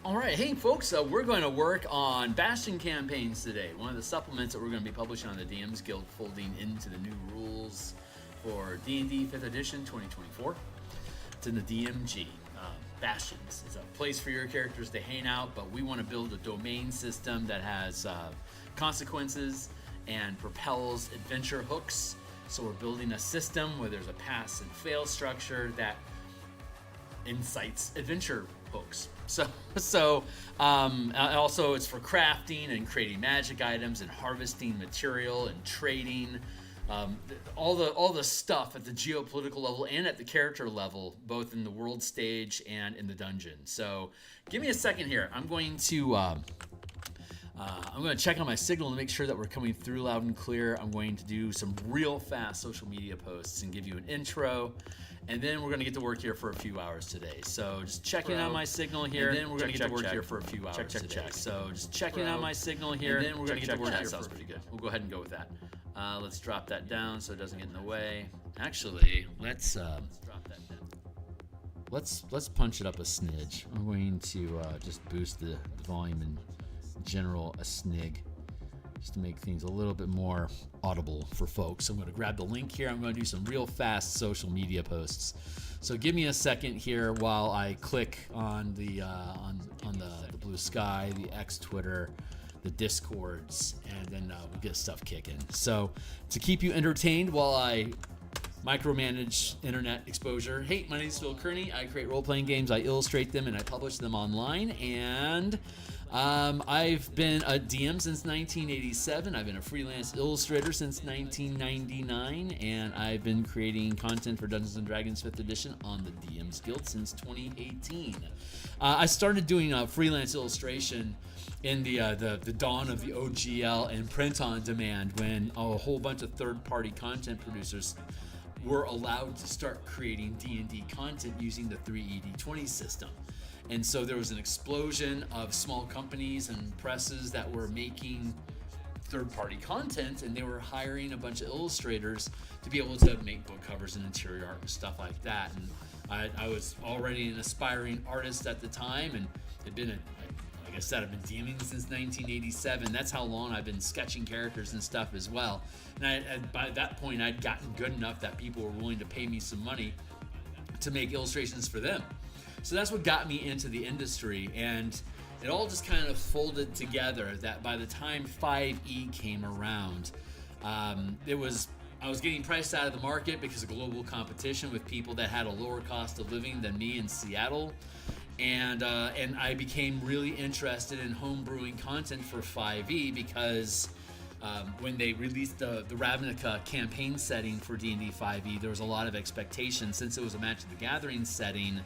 All right, hey folks, we're going to work on Bastion campaigns today. One of the supplements that we're going to be publishing on the DMsGuild, folding into the new rules for D&D 5th edition 2024. It's in the DMG. Bastions is a place for your characters to hang out, but we want to build a domain system that has consequences and propels adventure hooks. So we're building a system where there's a pass and fail structure that incites adventure hooks. So also it's for crafting and creating magic items and harvesting material and trading, all the stuff at the geopolitical level and at the character level, both in the world stage and in the dungeon. So give me a second here. I'm going to check on my signal to make sure that we're coming through loud and clear. I'm going to do some real fast social media posts and give you an intro, and then we're going to get to work here for a few hours today. So just checking on my signal here, and then we're going to get to work here for a few hours today. So just checking on my signal here, and then we're going to get to work here. That sounds pretty good. We'll go ahead and go with that. Let's drop that down so it doesn't get in the way. Actually, let's drop that down. Let's punch it up a smidge. I'm going to just boost the volume in general a snig, just to make things a little bit more audible for folks. So I'm going to grab the link here. I'm going to do some real fast social media posts. So give me a second here while I click on the blue sky, the X Twitter, the Discords, and then we'll get stuff kicking. So to keep you entertained while I micromanage internet exposure. Hey, my name is Phil Kearney. I create role-playing games, I illustrate them, and I publish them online. And I've been a DM since 1987. I've been a freelance illustrator since 1999, and I've been creating content for Dungeons & Dragons 5th edition on the DMsGuild since 2018. I started doing freelance illustration in the dawn of the OGL and print on demand, when a whole bunch of third-party content producers were allowed to start creating D&D content using the 3ED20 system. And so there was an explosion of small companies and presses that were making third-party content, and they were hiring a bunch of illustrators to be able to make book covers and interior art and stuff like that. And I was already an aspiring artist at the time, and had been like I said, I've been DMing since 1987. That's how long I've been sketching characters and stuff as well. And by that point, I'd gotten good enough that people were willing to pay me some money to make illustrations for them. So that's what got me into the industry, and it all just kind of folded together that by the time 5e came around, I was getting priced out of the market because of global competition with people that had a lower cost of living than me in Seattle. And I became really interested in homebrewing content for 5e because when they released the Ravnica campaign setting for D&D 5e, there was a lot of expectation. Since it was a Magic the Gathering setting,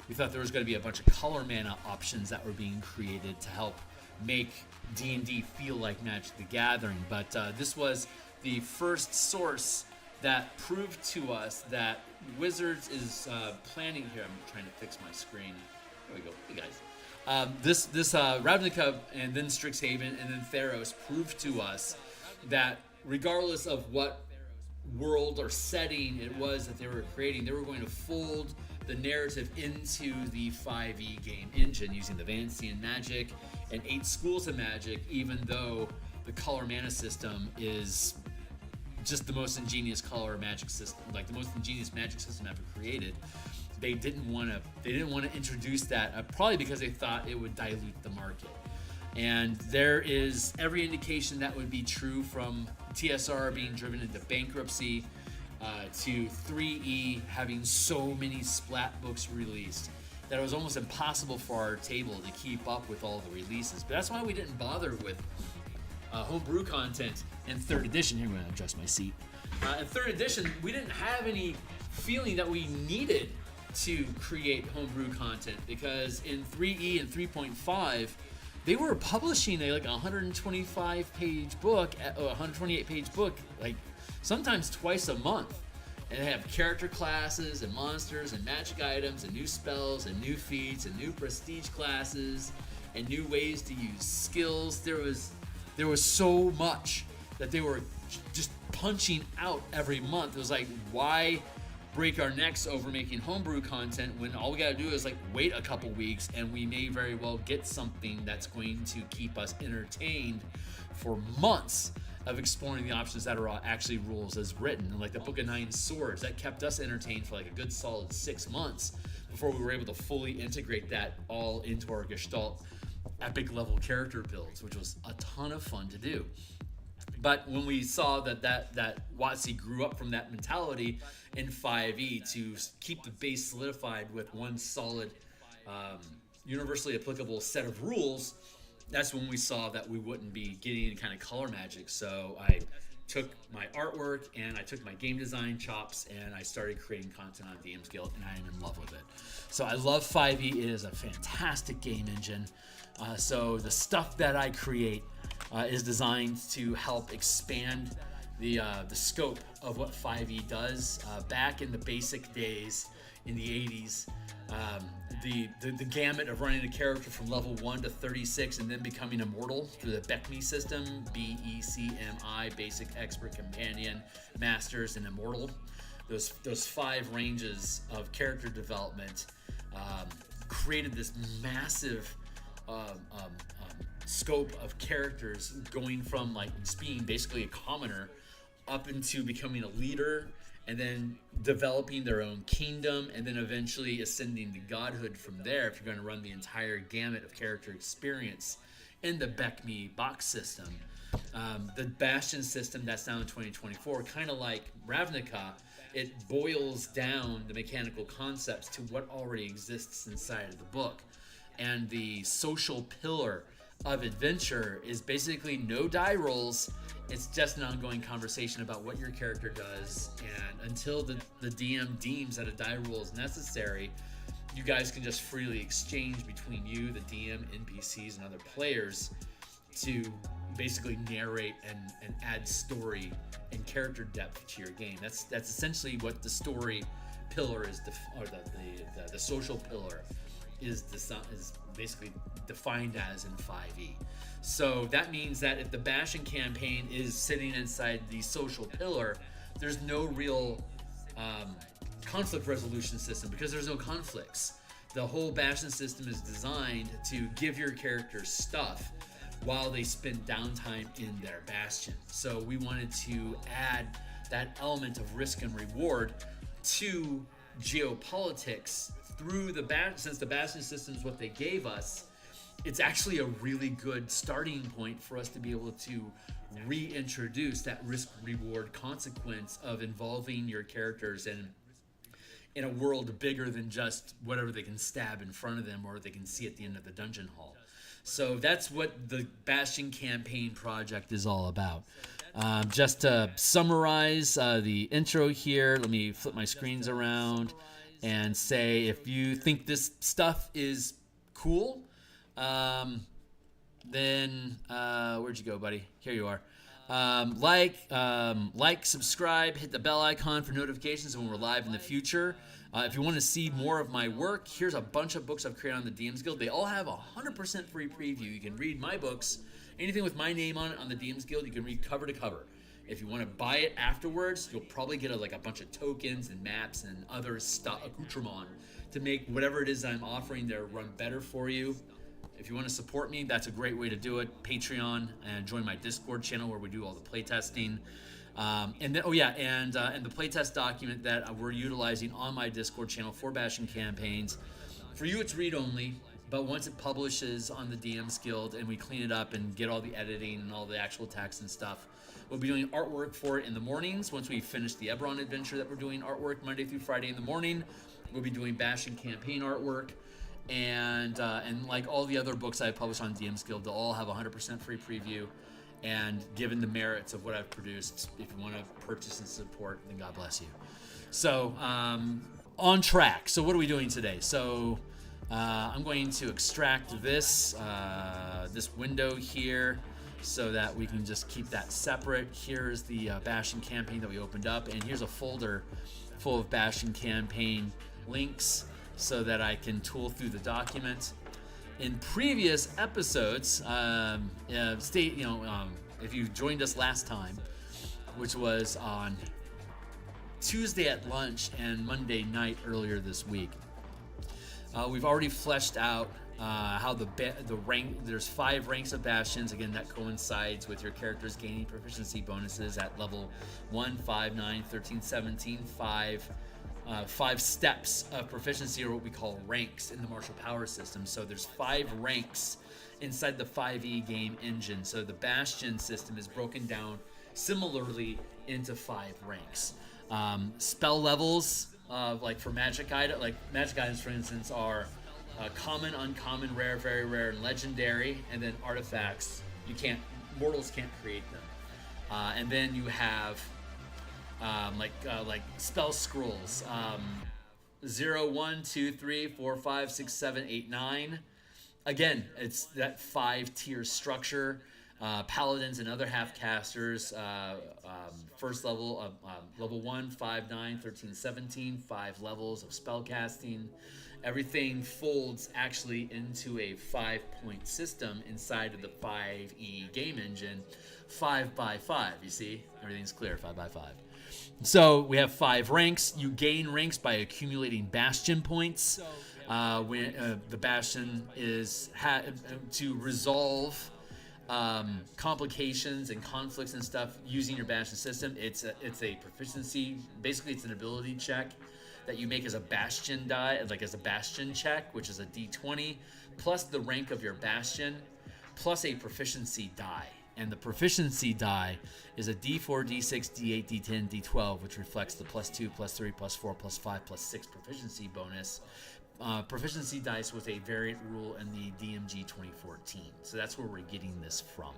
we thought there was going to be a bunch of color mana options that were being created to help make D&D feel like Magic the Gathering. But this was the first source that proved to us that Wizards is planning here. I'm trying to fix my screen. There we go. Hey guys. This Ravnica and then Strixhaven and then Theros proved to us that regardless of what world or setting it was that they were creating, they were going to fold the narrative into the 5e game engine using the Vancian magic and 8 schools of magic, even though the color mana system is just the most ingenious color magic system, like the most ingenious magic system ever created. They didn't want to introduce that, probably because they thought it would dilute the market. And there is every indication that would be true, from TSR being driven into bankruptcy to 3E having so many splat books released that it was almost impossible for our table to keep up with all the releases. But that's why we didn't bother with homebrew content in 3rd edition. Here, I'm going to adjust my seat. In 3rd edition, we didn't have any feeling that we needed to create homebrew content, because in 3E and 3.5, they were publishing a 125-page book, a 128-page book, like sometimes twice a month. And they have character classes and monsters and magic items and new spells and new feats and new prestige classes and new ways to use skills. There was so much that they were just punching out every month. It was like, why break our necks over making homebrew content when all we gotta do is like wait a couple weeks, and we may very well get something that's going to keep us entertained for months of exploring the options that are actually rules as written. Like the Book of Nine Swords, that kept us entertained for like a good solid 6 months before we were able to fully integrate that all into our Gestalt epic level character builds, which was a ton of fun to do. But when we saw that WotC grew up from that mentality in 5e to keep the base solidified with one solid, universally applicable set of rules, that's when we saw that we wouldn't be getting any kind of color magic. So I took my artwork and I took my game design chops and I started creating content on DMsGuild, and I am in love with it. So I love 5e. It is a fantastic game engine. So the stuff that I create is designed to help expand the scope of what 5e does. Back in the basic days in the 80s, the gamut of running a character from level 1 to 36 and then becoming immortal through the BECMI system, BECMI, Basic, Expert, Companion, Masters, and Immortal. Those 5 ranges of character development created this massive scope of characters, going from like just being basically a commoner up into becoming a leader, and then developing their own kingdom, and then eventually ascending to godhood from there if you're going to run the entire gamut of character experience in the BECMI box system. The Bastion system that's now in 2024, kind of like Ravnica, it boils down the mechanical concepts to what already exists inside of the book. And the social pillar of adventure is basically no die rolls. It's just an ongoing conversation about what your character does, and until the DM deems that a die roll is necessary, you guys can just freely exchange between you, the DM, NPCs, and other players to basically narrate and add story and character depth to your game. That's essentially what the story pillar is, or the social pillar is basically defined as in 5e. So that means that if the Bastion campaign is sitting inside the social pillar, there's no real conflict resolution system because there's no conflicts. The whole Bastion system is designed to give your characters stuff while they spend downtime in their Bastion. So we wanted to add that element of risk and reward to geopolitics through the Bastion. Since the Bastion system is what they gave us, it's actually a really good starting point for us to be able to reintroduce that risk-reward consequence of involving your characters in a world bigger than just whatever they can stab in front of them or they can see at the end of the dungeon hall. So that's what the Bastion campaign project is all about. Just to summarize the intro here, let me flip my screens around and say, if you think this stuff is cool, then where'd you go, buddy? Here you are. Like, subscribe, hit the bell icon for notifications when we're live in the future. If you want to see more of my work, here's a bunch of books I've created on the DMsGuild. They all have a 100% free preview. You can read my books. Anything with my name on it on the DMsGuild, you can read cover to cover. If you want to buy it afterwards, you'll probably get a bunch of tokens and maps and other stuff, accoutrement, to make whatever it is that I'm offering there run better for you. If you want to support me, that's a great way to do it. Patreon, and join my Discord channel where we do all the playtesting. And then, and the playtest document that we're utilizing on my Discord channel for Bastion campaigns. For you, it's read-only, but once it publishes on the DMsGuild and we clean it up and get all the editing and all the actual text and stuff, we'll be doing artwork for it in the mornings. Once we finish the Eberron adventure that we're doing artwork Monday through Friday in the morning, we'll be doing Bastion campaign artwork. And like all the other books I publish on DMsGuild, they'll all have 100% free preview. And given the merits of what I've produced, if you want to purchase and support, then God bless you. So, on track. So what are we doing today? So I'm going to extract this window here so that we can just keep that separate. Here's the Bastion campaign that we opened up, and here's a folder full of Bastion campaign links so that I can tool through the document. In previous episodes, if you joined us last time, which was on Tuesday at lunch and Monday night earlier this week. We've already fleshed out how the rank. There's 5 ranks of Bastions. Again, that coincides with your characters gaining proficiency bonuses at level 1, 5, 9, 13, 17, 5 steps of proficiency, or what we call ranks in the martial power system. So there's 5 ranks inside the 5e game engine. So the Bastion system is broken down similarly into 5 ranks. Spell levels, like for magic items, for instance, are common, uncommon, rare, very rare, and legendary. And then artifacts, mortals can't create them. And then you have like spell scrolls, 0, 1, 2, 3, 4, 5, 6, 7, 8, 9. Again, it's that 5-tier structure. Paladins and other half-casters, first level, level 1, 5, 9, 13, 17, 5 levels of spell casting. Everything folds actually into a 5-point system inside of the 5e game engine, 5 by 5. You see, everything's clear, 5 by 5. So we have 5 ranks. You gain ranks by accumulating Bastion points. When the Bastion is to resolve complications and conflicts and stuff using your Bastion system. It's a proficiency. Basically, it's an ability check that you make as a Bastion die, like as a Bastion check, which is a D20 plus the rank of your Bastion plus a proficiency die. And the proficiency die is a D4, D6, D8, D10, D12, which reflects the +2, +3, +4, +5, +6 proficiency bonus. Proficiency dice was a variant rule in the DMG 2014. So that's where we're getting this from.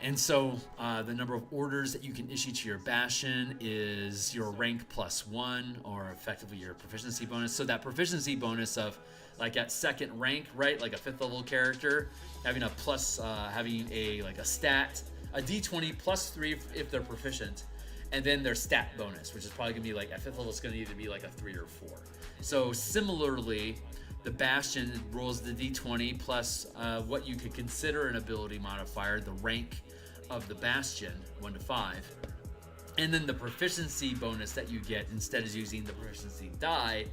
And so the number of orders that you can issue to your Bastion is your rank +1, or effectively your proficiency bonus. So that proficiency bonus of, like at 2nd rank, right, like a 5th level character, having a plus, having a stat, a D20 +3 if they're proficient, and then their stat bonus, which is probably gonna be like at 5th level, it's gonna either be like a 3 or 4. So similarly, the Bastion rolls the D20 plus what you could consider an ability modifier, the rank of the Bastion, 1 to 5. And then the proficiency bonus that you get instead is using the proficiency die,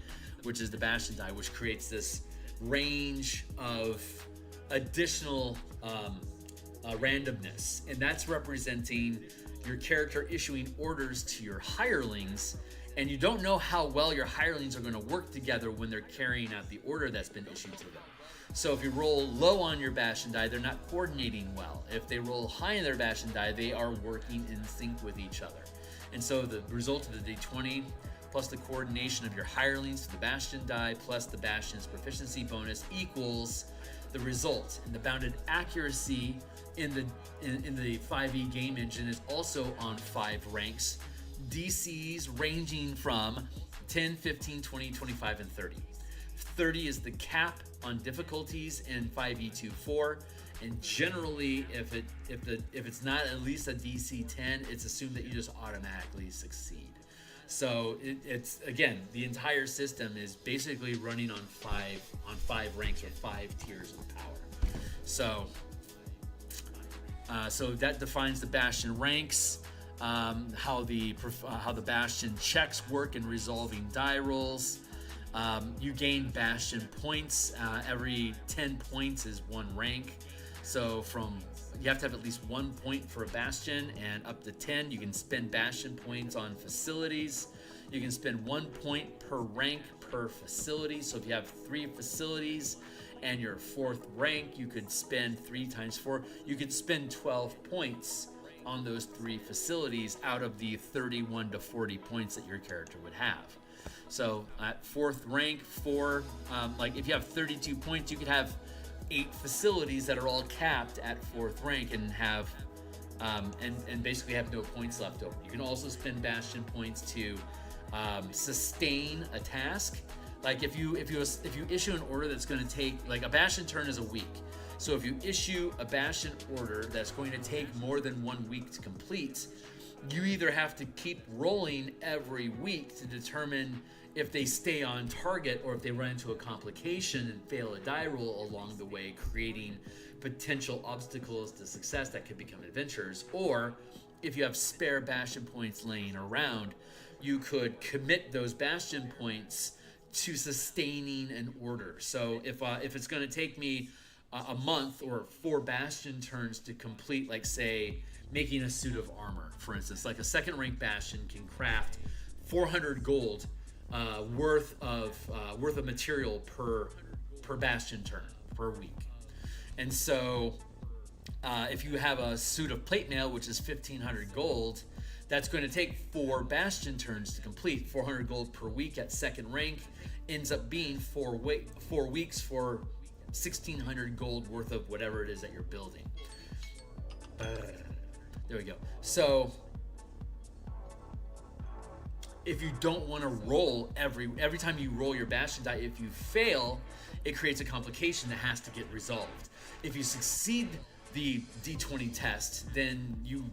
which is the Bastion die, which creates this range of additional randomness. And that's representing your character issuing orders to your hirelings, and you don't know how well your hirelings are going to work together when they're carrying out the order that's been issued to them. So if you roll low on your Bastion die, they're not coordinating well. If they roll high in their Bastion die, they are working in sync with each other. And so the result of the D20 plus the coordination of your hirelings to the Bastion die plus the Bastion's proficiency bonus equals the result. And the bounded accuracy in the 5e game engine is also on 5 ranks. DCs ranging from 10, 15, 20, 25, and 30. 30 is the cap on difficulties in 5e24, and generally if it's not at least a DC 10, it's assumed that you just automatically succeed. So it's again, the entire system is basically running on 5 ranks or 5 tiers of power. So so that defines the Bastion ranks. How the Bastion checks work in resolving die rolls. You gain Bastion points. Every 10 points is 1 rank. So you have to have at least 1 point for a Bastion, and up to 10 you can spend Bastion points on facilities. You can spend 1 point per rank per facility. So if you have 3 facilities and your 4th rank, you could spend 3 times 4. You could spend 12 points on those 3 facilities out of the 31 to 40 points that your character would have. So at 4th rank, like if you have 32 points, you could have 8 facilities that are all capped at 4th rank and have and basically have no points left over. You can also spend Bastion points to sustain a task. Like if you issue an order that's going to take, like a Bastion turn is a week. So if you issue a Bastion order that's going to take more than 1 week to complete, you either have to keep rolling every week to determine if they stay on target or if they run into a complication and fail a die roll along the way, creating potential obstacles to success that could become adventures. Or if you have spare Bastion points laying around, you could commit those Bastion points to sustaining an order. So if it's going to take me a month or 4 Bastion turns to complete, like say making a suit of armor, for instance, like a second rank Bastion can craft 400 gold worth of material per Bastion turn per week. And so if you have a suit of plate mail, which is 1,500 gold, that's going to take 4 Bastion turns to complete. 400 gold per week at second rank ends up being 4 weeks for 1,600 gold worth of whatever it is that you're building. There we go. So if you don't want to roll every time you roll your Bastion die, if you fail, it creates a complication that has to get resolved. If you succeed the D20 test, then you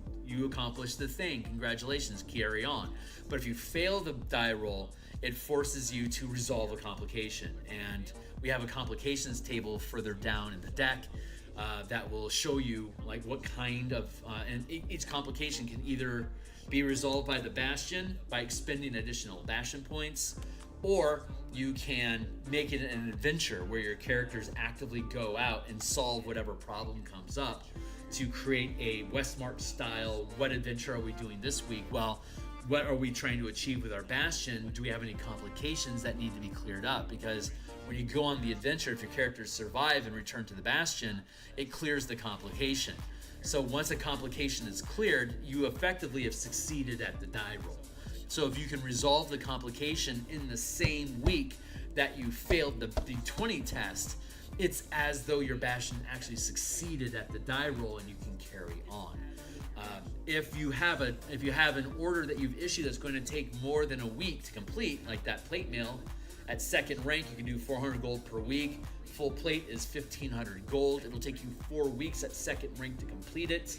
accomplish the thing. Congratulations, carry on. But if you fail the die roll, it forces you to resolve a complication. And we have a complications table further down in the deck that will show you like what kind of and each complication can either be resolved by the Bastion by expending additional Bastion points, or you can make it an adventure where your characters actively go out and solve whatever problem comes up to create a Westmarch style, what adventure are we doing this week? Well, what are we trying to achieve with our Bastion? Do we have any complications that need to be cleared up? Because when you go on the adventure, if your characters survive and return to the Bastion, it clears the complication. So once a complication is cleared, you effectively have succeeded at the die roll. So if you can resolve the complication in the same week that you failed the D20 test, it's as though your Bastion actually succeeded at the die roll and you can carry on. If you have an order that you've issued that's going to take more than a week to complete, like that plate mail, at second rank you can do 400 gold per week. Full plate is 1,500 gold. It'll take you 4 weeks at second rank to complete it.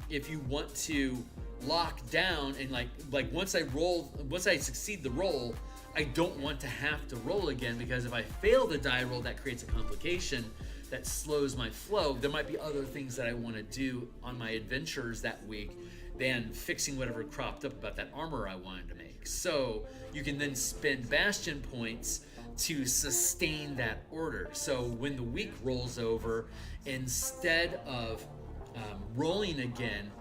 If you want to lock down and like once I succeed the roll, I don't want to have to roll again, because if I fail the die roll, that creates a complication that slows my flow. There might be other things that I want to do on my adventures that week than fixing whatever cropped up about that armor I wanted to make. So you can then spend Bastion points to sustain that order. So when the week rolls over, instead of rolling again,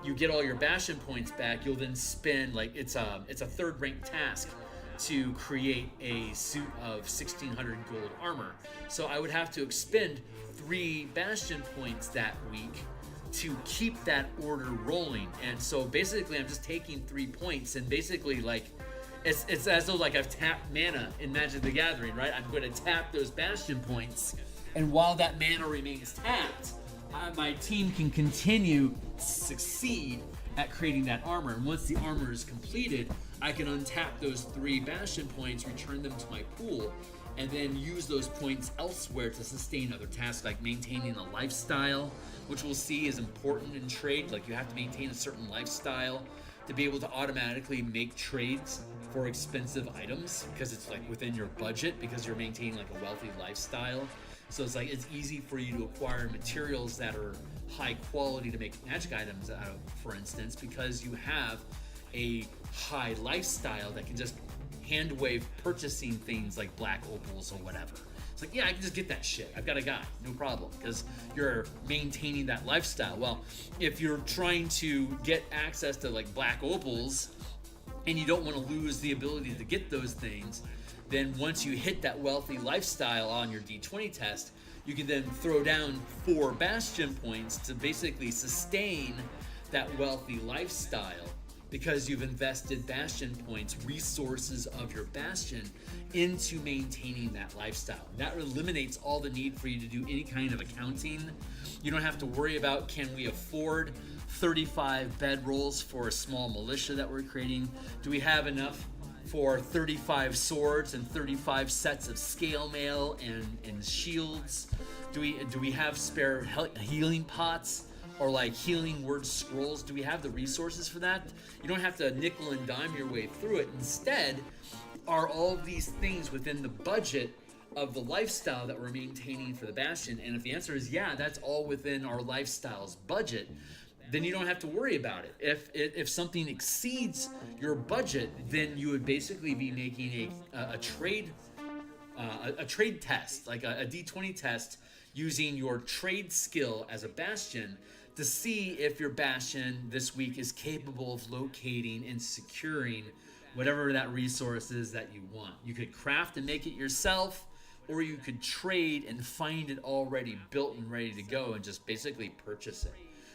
you get all your Bastion points back. You'll then spend, like, it's a third rank task to create a suit of 1,600 gold armor. So I would have to expend 3 Bastion points that week to keep that order rolling. And so basically I'm just taking 3 points, and basically like it's as though like I've tapped mana in Magic the Gathering, right? I'm going to tap those Bastion points, and while that mana remains tapped, my team can continue to succeed at creating that armor. And once the armor is completed, I can untap those 3 Bastion points, return them to my pool, and then use those points elsewhere to sustain other tasks, like maintaining a lifestyle, which we'll see is important in trade. Like, you have to maintain a certain lifestyle to be able to automatically make trades for expensive items, because it's like within your budget, because you're maintaining like a wealthy lifestyle. So it's like it's easy for you to acquire materials that are high quality to make magic items out of, for instance, because you have a high lifestyle that can just hand wave purchasing things like black opals or whatever. It's like, yeah, I can just get that shit. I've got a guy, no problem, because you're maintaining that lifestyle. Well, if you're trying to get access to like black opals and you don't want to lose the ability to get those things, then once you hit that wealthy lifestyle on your D20 test, you can then throw down 4 Bastion points to basically sustain that wealthy lifestyle, because you've invested Bastion points, resources of your Bastion, into maintaining that lifestyle. That eliminates all the need for you to do any kind of accounting. You don't have to worry about, can we afford 35 bedrolls for a small militia that we're creating? Do we have enough for 35 swords and 35 sets of scale mail and shields? Do we have spare healing pots or like healing word scrolls? Do we have the resources for that? You don't have to nickel and dime your way through it. Instead, are all of these things within the budget of the lifestyle that we're maintaining for the Bastion? And if the answer is yeah, that's all within our lifestyle's budget, then you don't have to worry about it. If something exceeds your budget, then you would basically be making a trade test, like a D20 test, using your trade skill as a Bastion to see if your Bastion this week is capable of locating and securing whatever that resource is that you want. You could craft and make it yourself, or you could trade and find it already built and ready to go and just basically purchase it.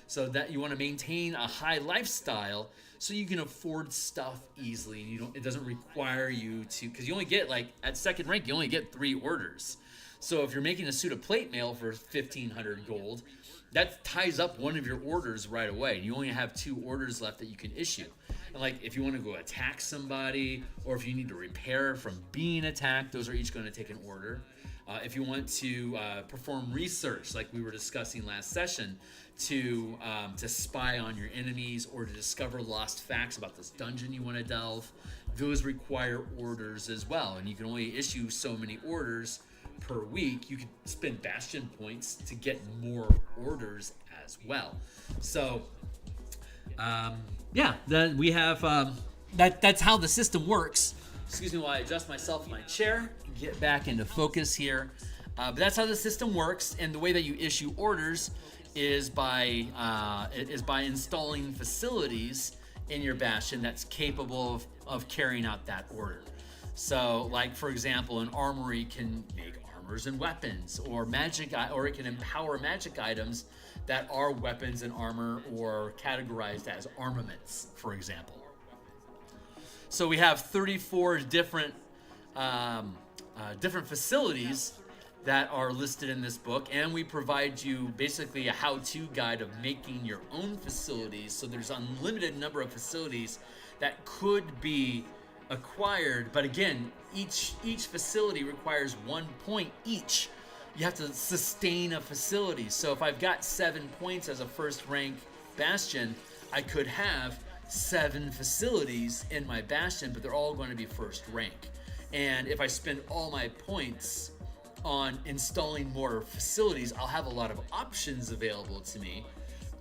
So that you want to maintain a high lifestyle so you can afford stuff easily, and it doesn't require you to, because you only get, like, at second rank, you only get 3 orders. So if you're making a suit of plate mail for 1,500 gold, that ties up one of your orders right away. You only have 2 orders left that you can issue. And, like, if you want to go attack somebody, or if you need to repair from being attacked, those are each going to take an order. If you want to perform research, like we were discussing last session, to spy on your enemies or to discover lost facts about this dungeon you want to delve, those require orders as well. And you can only issue so many orders per week. You could spend Bastion points to get more orders as well. So, then we have that's how the system works. Excuse me while I adjust myself in my chair, get back into focus here. But that's how the system works, and the way that you issue orders is by installing facilities in your Bastion that's capable of carrying out that order. So, like, for example, an armory can make armors and weapons, or it can empower magic items that are weapons and armor, or categorized as armaments, for example. So we have 34 different facilities that are listed in this book, and we provide you basically a how-to guide of making your own facilities. So there's unlimited number of facilities that could be acquired, but again, each facility requires 1 point each. You have to sustain a facility. So if I've got 7 points as a first rank Bastion, I could have 7 facilities in my Bastion, but they're all going to be first rank. And if I spend all my points on installing more facilities, I'll have a lot of options available to me,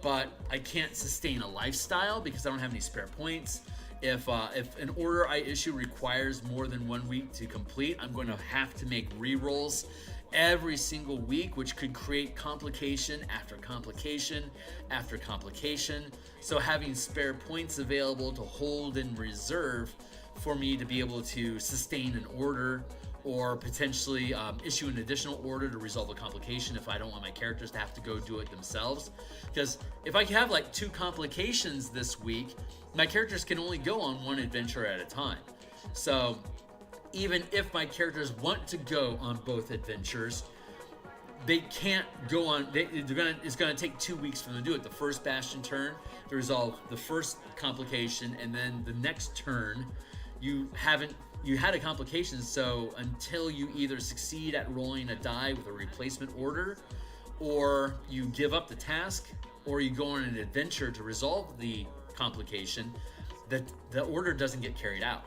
but I can't sustain a lifestyle because I don't have any spare points. If an order I issue requires more than 1 week to complete, I'm going to have to make re-rolls every single week, which could create complication after complication after complication. So having spare points available to hold in reserve for me to be able to sustain an order, or potentially issue an additional order to resolve a complication if I don't want my characters to have to go do it themselves. Because if I have like 2 complications this week, my characters can only go on 1 adventure at a time. So even if my characters want to go on both adventures, they can't go on. It's going to take 2 weeks for them to do it. The first Bastion turn to resolve the first complication, and then the next turn you had a complication. So until you either succeed at rolling a die with a replacement order, or you give up the task, or you go on an adventure to resolve the complication, the order doesn't get carried out.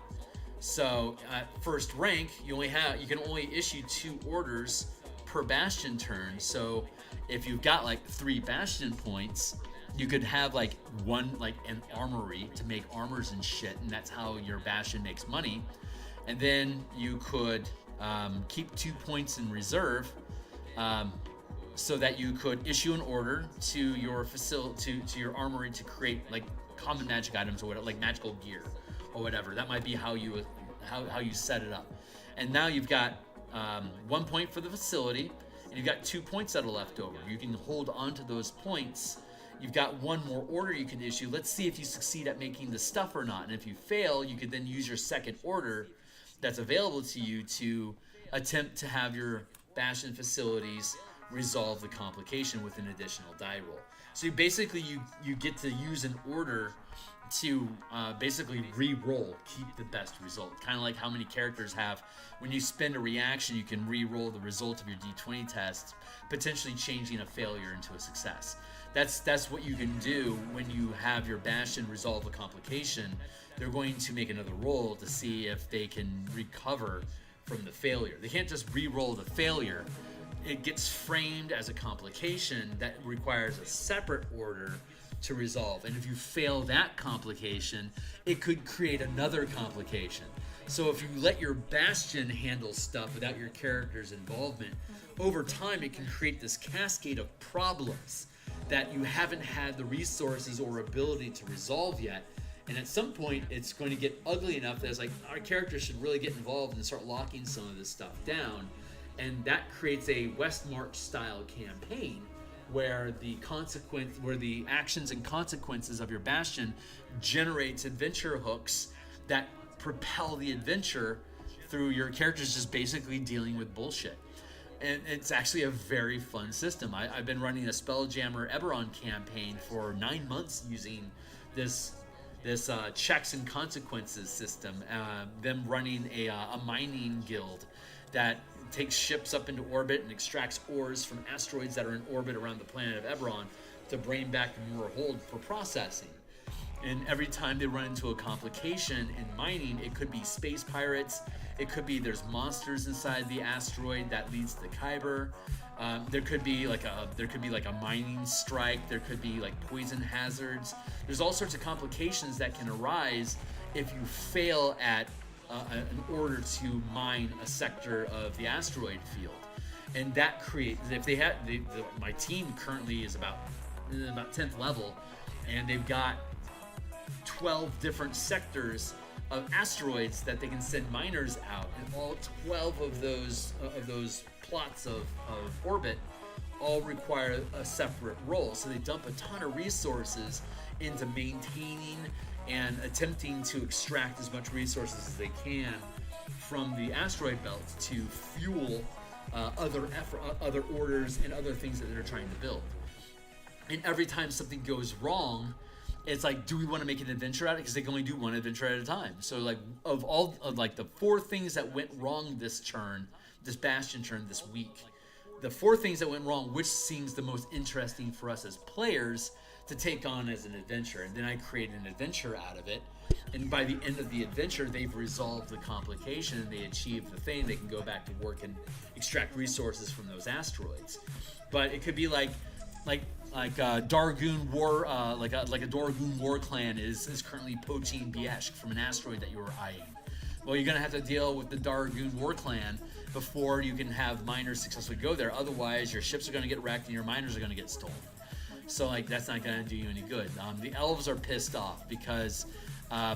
So at first rank, you can only issue 2 orders per Bastion turn. So if you've got like 3 Bastion points, you could have like an armory to make armors and shit, and that's how your Bastion makes money. And then you could keep 2 points in reserve, so that you could issue an order to your facility, to your armory, to create like common magic items or whatever, like magical gear or whatever. That might be how you set it up. And now you've got 1 point for the facility, and you've got 2 points that are left over. You can hold on to those points. You've got 1 more order you can issue. Let's see if you succeed at making the stuff or not. And if you fail, you could then use your second order that's available to you to attempt to have your Bastion facilities resolve the complication with an additional die roll. So you basically you get to use an order to basically re-roll, keep the best result. Kind of like how many characters have, when you spend a reaction, you can re-roll the result of your D20 test, potentially changing a failure into a success. That's what you can do when you have your Bastion resolve a complication. They're going to make another roll to see if they can recover from the failure. They can't just re-roll the failure. It gets framed as a complication that requires a separate order to resolve. And if you fail that complication, it could create another complication. So if you let your Bastion handle stuff without your character's involvement, over time it can create this cascade of problems that you haven't had the resources or ability to resolve yet. And at some point, it's going to get ugly enough that it's like, our characters should really get involved and start locking some of this stuff down. And that creates a West March style campaign where the actions and consequences of your Bastion generates adventure hooks that propel the adventure through your characters just basically dealing with bullshit. And it's actually a very fun system. I've been running a Spelljammer Eberron campaign for 9 months using this checks and consequences system. Them running a mining guild that takes ships up into orbit and extracts ores from asteroids that are in orbit around the planet of Eberron to bring back to Moorhold for processing. And every time they run into a complication in mining, it could be space pirates, it could be there's monsters inside the asteroid that leads to Kyber. There could be like a mining strike. There could be like poison hazards. There's all sorts of complications that can arise if you fail at in order to mine a sector of the asteroid field. And that creates, if they had my team currently is about 10th level, and they've got 12 different sectors of asteroids that they can send miners out, and all 12 of those plots of orbit all require a separate role. So they dump a ton of resources into maintaining and attempting to extract as much resources as they can from the asteroid belt to fuel other orders and other things that they're trying to build. And every time something goes wrong, it's like, do we want to make an adventure out of it? Because they can only do one adventure at a time. So like of the 4 things that went wrong this Bastion turn this week, the 4 things that went wrong, which seems the most interesting for us as players to take on as an adventure. And then I create an adventure out of it. And by the end of the adventure, they've resolved the complication and they achieve the thing. They can go back to work and extract resources from those asteroids. But it could be like Dargoon War, like a Dargoon War clan is currently poaching Bieshk from an asteroid that you were eyeing. Well, you're gonna have to deal with the Dargoon War clan before you can have miners successfully go there. Otherwise, your ships are gonna get wrecked and your miners are gonna get stolen. So like that's not gonna do you any good. The elves are pissed off because they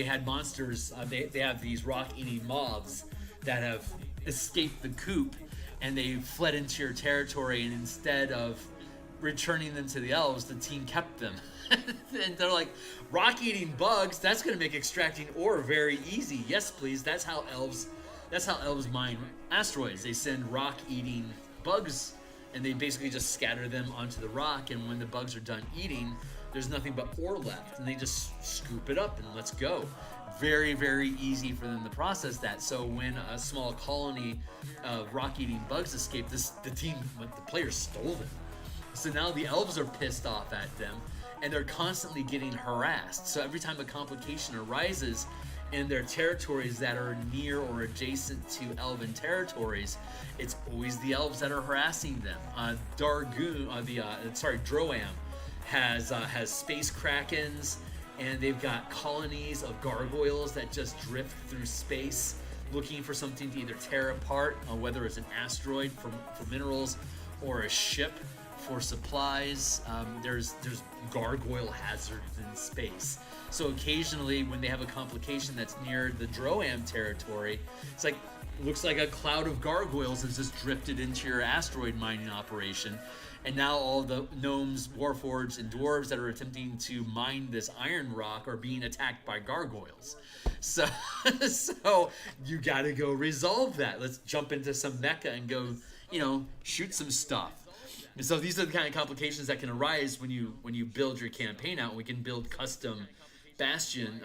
had monsters. They have these rock-eating mobs that have escaped the coop. And they fled into your territory, and instead of returning them to the elves, the team kept them. And they're like, rock-eating bugs, that's going to make extracting ore very easy. Yes, please. That's how elves mine asteroids. They send rock-eating bugs, and they basically just scatter them onto the rock, and when the bugs are done eating, there's nothing but ore left, and they just scoop it up and let's go. Very, very easy for them to process that. So when a small colony of rock-eating bugs escaped, the players stole them. So now the elves are pissed off at them, and they're constantly getting harassed. So every time a complication arises in their territories that are near or adjacent to elven territories, it's always the elves that are harassing them. Droam has space krakens. And they've got colonies of gargoyles that just drift through space looking for something to either tear apart, whether it's an asteroid for minerals or a ship for supplies. There's gargoyle hazards in space. So occasionally when they have a complication that's near the Droam territory, it's like, looks like a cloud of gargoyles has just drifted into your asteroid mining operation. And now all the gnomes, warforged, and dwarves that are attempting to mine this iron rock are being attacked by gargoyles. So you got to go resolve that. Let's jump into some mecha and go, shoot some stuff. And so these are the kind of complications that can arise when you build your campaign out. We can build custom Bastion,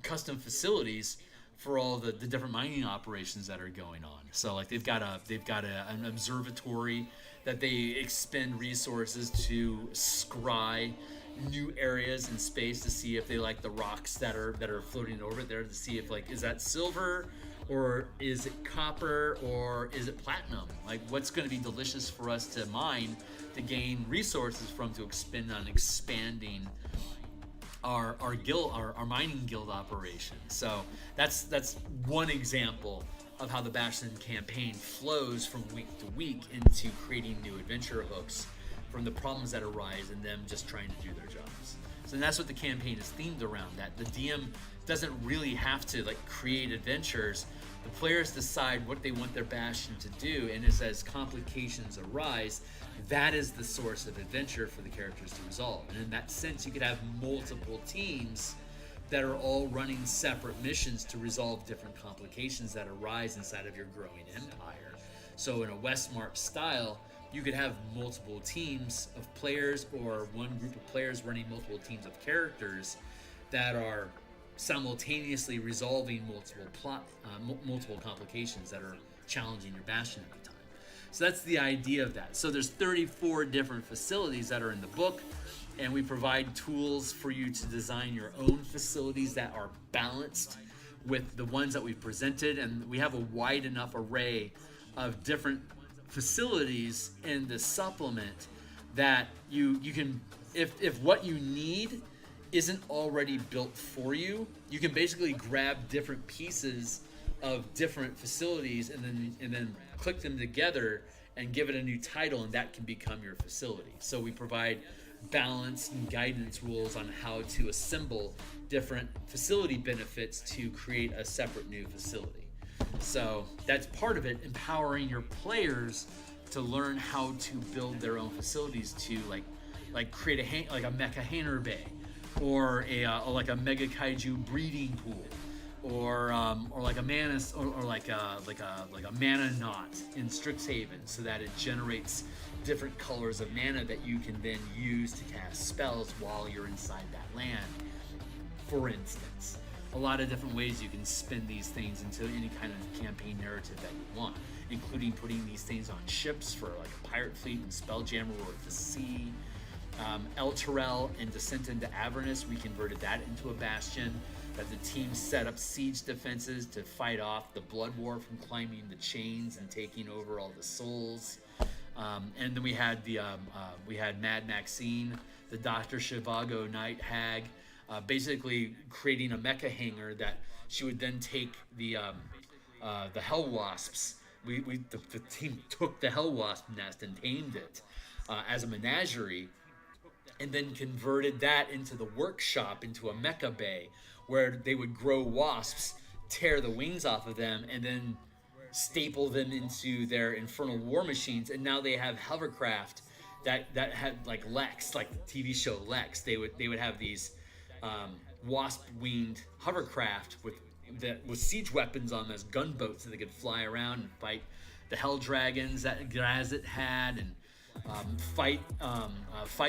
custom facilities for all the different mining operations that are going on. So like they've got an observatory that they expend resources to scry new areas in space to see if they like the rocks that are floating in orbit there, to see if like, is that silver or is it copper, or is it platinum? Like, what's going to be delicious for us to mine, to gain resources from, to expend on expanding our guild, our mining guild operation. So that's one example of how the Bastion campaign flows from week to week into creating new adventure hooks from the problems that arise and them just trying to do their jobs. So that's what the campaign is themed around, that the DM doesn't really have to like create adventures. The players decide what they want their Bastion to do, and as complications arise, that is the source of adventure for the characters to resolve. And in that sense, you could have multiple teams that are all running separate missions to resolve different complications that arise inside of your growing empire. So in a Westmarch style, you could have multiple teams of players, or one group of players running multiple teams of characters that are simultaneously resolving multiple complications that are challenging your Bastion at the time. So that's the idea of that. So there's 34 different facilities that are in the book, and we provide tools for you to design your own facilities that are balanced with the ones that we've presented, and we have a wide enough array of different facilities in the supplement that you can, if what you need isn't already built for you, you can basically grab different pieces of different facilities and then click them together and give it a new title, and that can become your facility. So we provide balance and guidance rules on how to assemble different facility benefits to create a separate new facility. So that's part of it, empowering your players to learn how to build their own facilities, to like create a mecha hangar bay, or like a mega kaiju breeding pool, or like a mana, or like a mana knot in Strixhaven, so that it generates different colors of mana that you can then use to cast spells while you're inside that land. For instance, a lot of different ways you can spin these things into any kind of campaign narrative that you want, including putting these things on ships for like a pirate fleet in Spelljammer or the sea. El Terrell and Descent into Avernus, we converted that into a Bastion that the team set up siege defenses to fight off the Blood War from climbing the chains and taking over all the souls. And then we had Mad Maxine, the Dr. Zhivago Night Hag, basically creating a mecha hangar that she would then take the Hell Wasps. The team took the Hell Wasp nest and tamed it as a menagerie, and then converted that into the workshop, into a mecha bay, where they would grow wasps, tear the wings off of them, and then staple them into their infernal war machines. And now they have hovercraft that had like Lex, like the TV show Lex. They would have these wasp-winged hovercraft with siege weapons on them as gunboats, so they could fly around and fight the hell dragons that Grazit had, and fight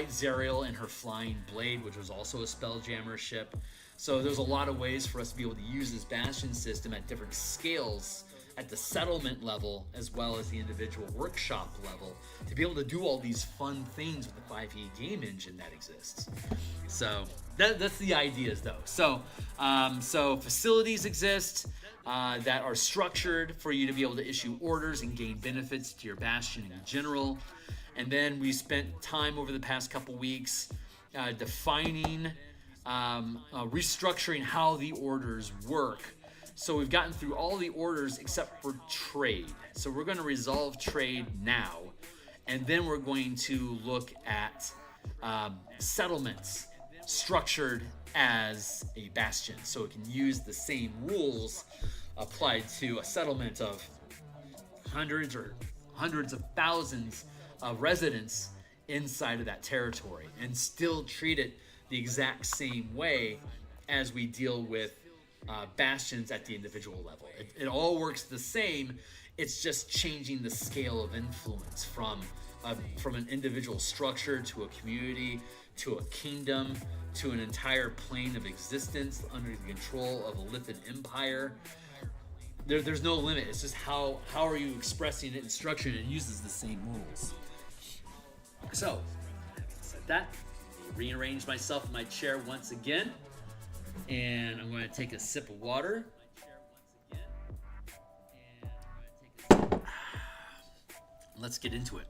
Zerial and her flying blade, which was also a Spelljammer ship. So there's a lot of ways for us to be able to use this Bastion system at different scales, at the settlement level as well as the individual workshop level, to be able to do all these fun things with the 5e game engine that exists. So that's the ideas, though. So facilities exist that are structured for you to be able to issue orders and gain benefits to your Bastion in general. And then we spent time over the past couple weeks defining, restructuring how the orders work. So we've gotten through all the orders except for trade. So we're going to resolve trade now, and then we're going to look at settlements structured as a Bastion, so it can use the same rules applied to a settlement of hundreds of thousands of residents inside of that territory, and still treat it the exact same way as we deal with Bastions at the individual level. It all works the same. It's just changing the scale of influence from an individual structure to a community, to a kingdom, to an entire plane of existence under the control of a Lithic empire. There's no limit. It's just how are you expressing it and structuring it. It uses the same rules. So, said that, rearrange myself in my chair once again, and I'm going to take a sip of water. let's get into it.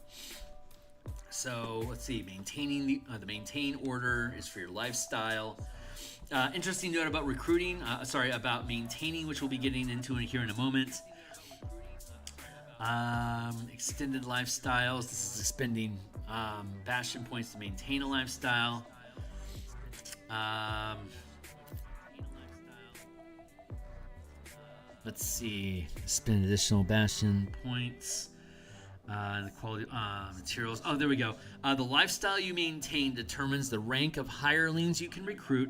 So let's see, maintaining the maintain order is for your lifestyle. Interesting note about recruiting, about maintaining, which we'll be getting into here in a moment. Extended lifestyles, this is spending Bastion points to maintain a lifestyle. Let's see, spend additional Bastion points. The quality materials. Oh, there we go. The lifestyle you maintain determines the rank of hirelings you can recruit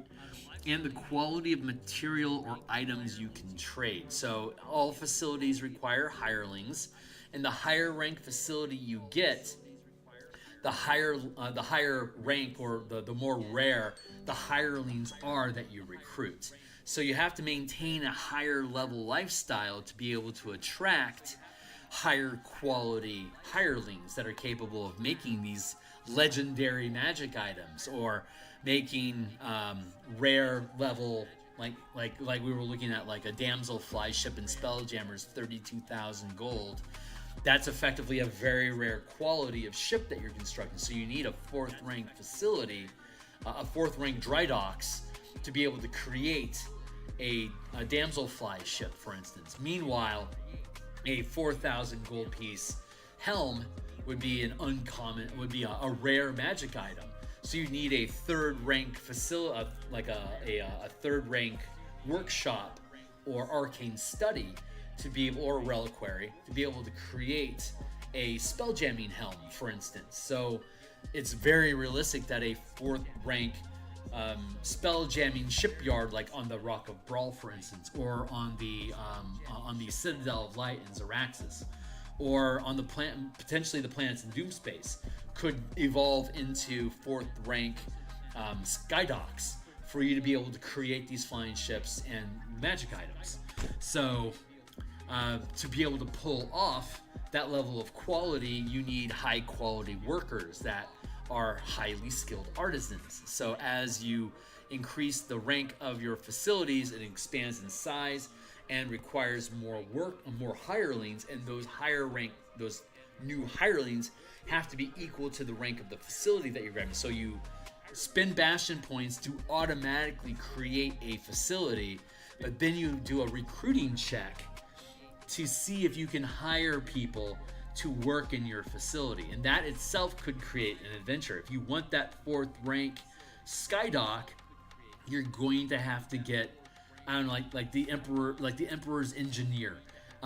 and the quality of material or items you can trade. So all facilities require hirelings, and the higher rank facility you get, the higher rank, or the more rare the hirelings are that you recruit. So you have to maintain a higher level lifestyle to be able to attract higher quality hirelings that are capable of making these legendary magic items, or making rare level, like we were looking at, like a damselfly ship in Spelljammer's 32,000 gold. That's effectively a very rare quality of ship that you're constructing. So you need a 4th rank facility, a 4th rank dry docks, to be able to create a damselfly ship, for instance. Meanwhile, a 4,000 gold piece helm would be a rare magic item. So you need a 3rd rank facility, like a 3rd rank workshop or arcane study to be able, or reliquary, to be able to create a spelljamming helm, for instance. So it's very realistic that a 4th rank spelljamming shipyard, like on the Rock of Brawl, for instance, or on the Citadel of Light in Xeraxis, or on the potentially the planets in Doomspace, could evolve into 4th rank skydocks for you to be able to create these flying ships and magic items. So to be able to pull off that level of quality, you need high quality workers that are highly skilled artisans. So as you increase the rank of your facilities, it expands in size and requires more work, more hirelings, and those new hirelings have to be equal to the rank of the facility that you're grabbing. So you spend Bastion points to automatically create a facility, but then you do a recruiting check to see if you can hire people to work in your facility, and that itself could create an adventure. If you want that 4th rank skydock, you're going to have to get, I don't know, like the Emperor's engineer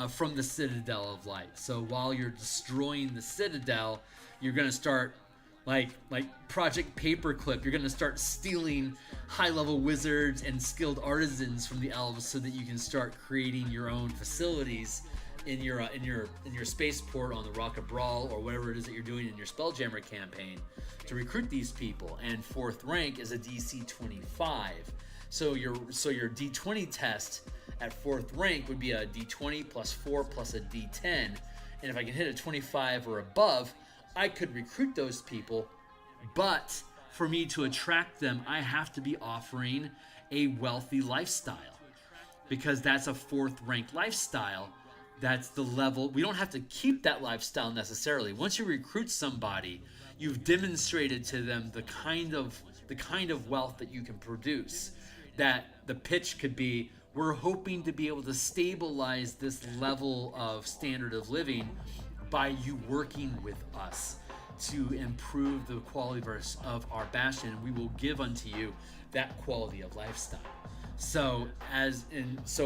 from the Citadel of Light. So while you're destroying the Citadel, you're gonna start like Project Paperclip. You're gonna start stealing high-level wizards and skilled artisans from the elves so that you can start creating your own facilities in your spaceport on the Rock of Brawl, or whatever it is that you're doing in your Spelljammer campaign, to recruit these people. And 4th rank is a DC 25. So your D20 test at 4th rank would be a D20 plus 4 plus a D10. And if I can hit a 25 or above, I could recruit those people. But for me to attract them, I have to be offering a wealthy lifestyle, because that's a 4th rank lifestyle. That's the level. We don't have to keep that lifestyle necessarily. Once you recruit somebody, you've demonstrated to them the kind of wealth that you can produce. That the pitch could be, we're hoping to be able to stabilize this level of standard of living by you working with us to improve the quality of our Bastion. We will give unto you that quality of lifestyle. So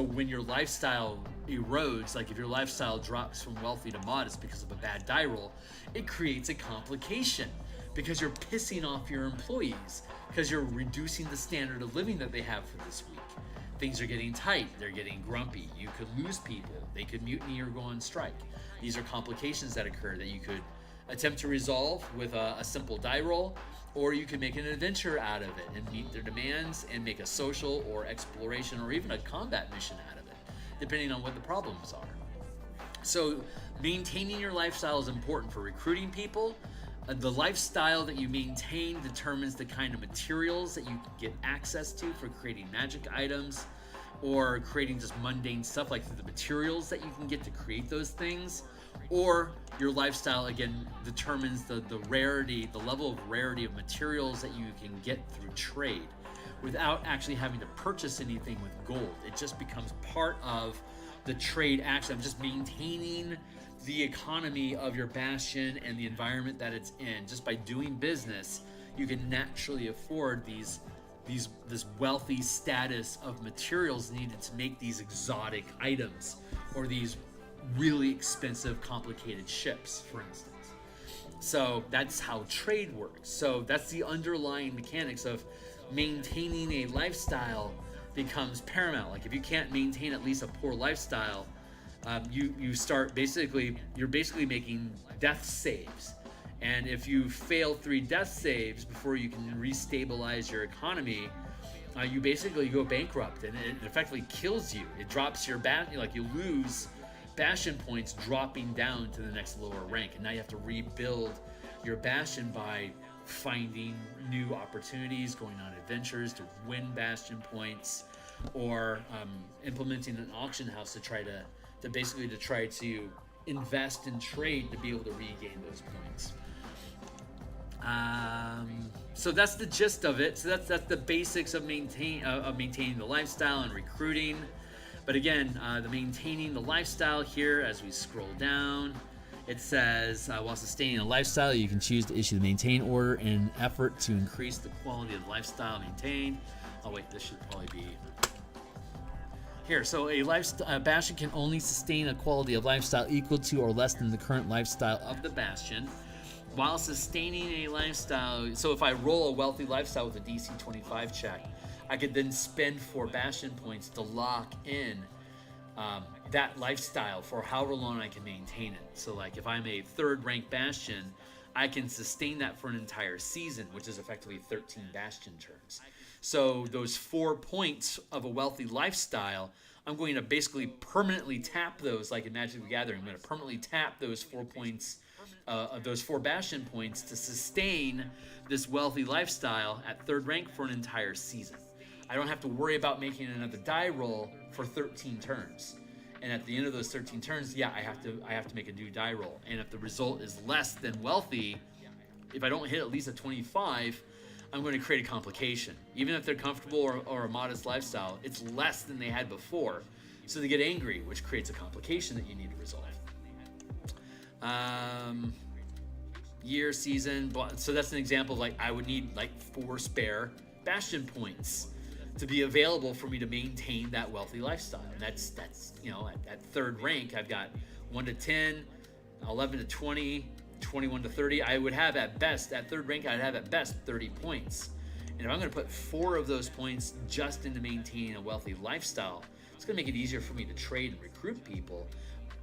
when your lifestyle erodes, like if your lifestyle drops from wealthy to modest because of a bad die roll, it creates a complication, because you're pissing off your employees, because you're reducing the standard of living that they have for this week. Things are getting tight, they're getting grumpy, you could lose people, they could mutiny or go on strike. These are complications that occur that you could attempt to resolve with a simple die roll, or you can make an adventure out of it and meet their demands and make a social or exploration or even a combat mission out of it, depending on what the problems are. So maintaining your lifestyle is important for recruiting people. The lifestyle that you maintain determines the kind of materials that you can get access to for creating magic items. or creating just mundane stuff like the materials that you can get to create those things, or your lifestyle again determines the rarity, the level of rarity of materials that you can get through trade without actually having to purchase anything with gold. It just becomes part of the trade action. I'm just maintaining the economy of your bastion and the environment that it's in. Just by doing business, you can naturally afford this wealthy status of materials needed to make these exotic items or these really expensive, complicated ships, for instance. So that's how trade works. So that's the underlying mechanics of maintaining a lifestyle becomes paramount. Like if you can't maintain at least a poor lifestyle, you start you're basically making death saves. And if you fail 3 death saves before you can restabilize your economy, you basically go bankrupt, and it effectively kills you. It drops your you lose bastion points, dropping down to the next lower rank, and now you have to rebuild your bastion by finding new opportunities, going on adventures to win bastion points, or implementing an auction house to try to invest in trade to be able to regain those points. So that's the gist of it. So that's the basics of maintaining the lifestyle and recruiting. But again, the maintaining the lifestyle here, as we scroll down, it says, while sustaining a lifestyle, you can choose to issue the maintain order in an effort to increase the quality of the lifestyle maintained. Oh wait, this should probably be here. So a bastion can only sustain a quality of lifestyle equal to or less than the current lifestyle of the bastion. While sustaining a lifestyle, so if I roll a wealthy lifestyle with a DC 25 check, I could then spend 4 bastion points to lock in that lifestyle for however long I can maintain it. So like if I'm a 3rd rank bastion, I can sustain that for an entire season, which is effectively 13 bastion turns. So those 4 points of a wealthy lifestyle, I'm going to basically permanently tap those, like in Magic the Gathering. I'm going to permanently tap those 4 points, those 4 bastion points to sustain this wealthy lifestyle at 3rd rank for an entire season. I don't have to worry about making another die roll for 13 turns. And at the end of those 13 turns, I have to make a new die roll. And if the result is less than wealthy, if I don't hit at least a 25, I'm going to create a complication. Even if they're comfortable or a modest lifestyle, it's less than they had before. So they get angry, which creates a complication that you need to resolve. Year, season, so that's an example of like I would need like 4 spare bastion points to be available for me to maintain that wealthy lifestyle. And that's at 3rd rank, I've got 1 to 10, 11 to 20, 21 to 30. I would have at 3rd rank, I'd have at best 30 points. And if I'm going to put 4 of those points just into maintaining a wealthy lifestyle, it's going to make it easier for me to trade and recruit people,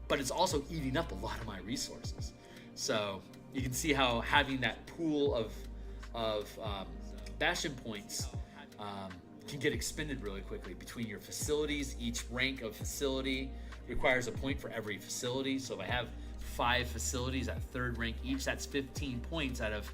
but it's also eating up a lot of my resources. So you can see how having that pool of bastion points can get expended really quickly between your facilities. Each rank of facility requires a point for every facility. So if I have 5 facilities at 3rd rank each, that's 15 points out of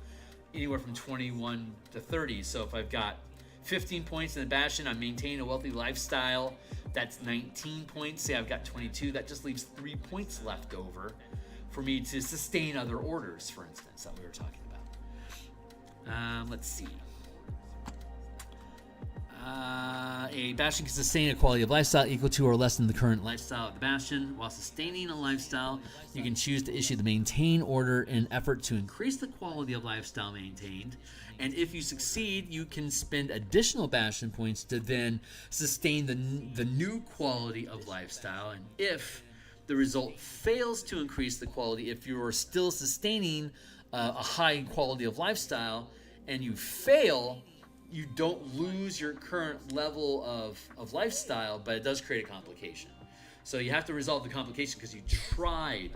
anywhere from 21 to 30. So if I've got 15 points in the bastion, I'm maintaining a wealthy lifestyle, that's 19 points. Say I've got 22, that just leaves 3 points left over for me to sustain other orders, for instance, that we were talking about. Let's see. A bastion can sustain a quality of lifestyle equal to or less than the current lifestyle of the bastion. While sustaining a lifestyle, you can choose to issue the maintain order in an effort to increase the quality of lifestyle maintained. And if you succeed, you can spend additional bastion points to then sustain the new quality of lifestyle. And if the result fails to increase the quality, if you're still sustaining a high quality of lifestyle and you fail, you don't lose your current level of lifestyle, but it does create a complication. So you have to resolve the complication because you tried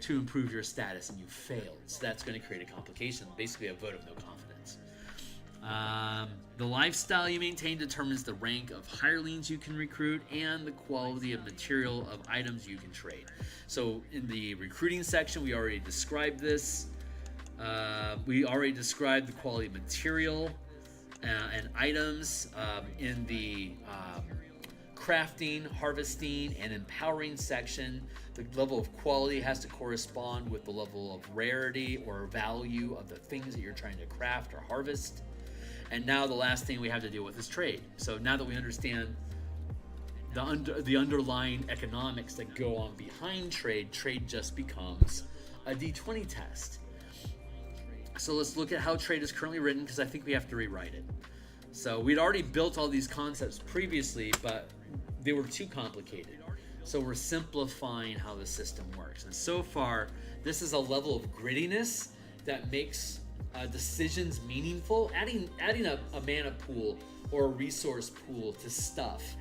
to improve your status and you failed. So that's going to create a complication, basically a vote of no confidence. The lifestyle you maintain determines the rank of hirelings you can recruit and the quality of material of items you can trade. So in the recruiting section, we already described this. We already described the quality of material and items in the crafting, harvesting, and empowering section. The level of quality has to correspond with the level of rarity or value of the things that you're trying to craft or harvest. And now the last thing we have to deal with is trade. So now that we understand the underlying economics that go on behind trade, trade just becomes a D20 test. So let's look at how trade is currently written, because I think we have to rewrite it. So we'd already built all these concepts previously, but they were too complicated. So we're simplifying how the system works. And so far, this is a level of grittiness that makes decisions meaningful. Adding a mana pool or a resource pool to stuff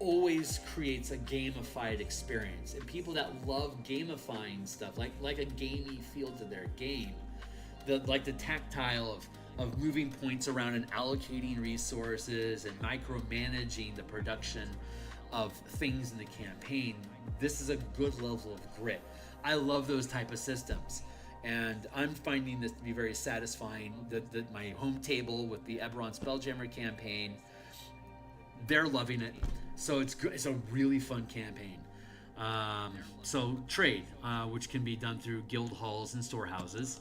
always creates a gamified experience. And people that love gamifying stuff, like a gamey feel to their game, the tactile of moving points around and allocating resources and micromanaging the production of things in the campaign, this is a good level of grit. I love those type of systems, and I'm finding this to be very satisfying. That my home table with the Eberron Spelljammer campaign, they're loving it. So it's good. It's a really fun campaign. So trade, which can be done through guild halls and storehouses.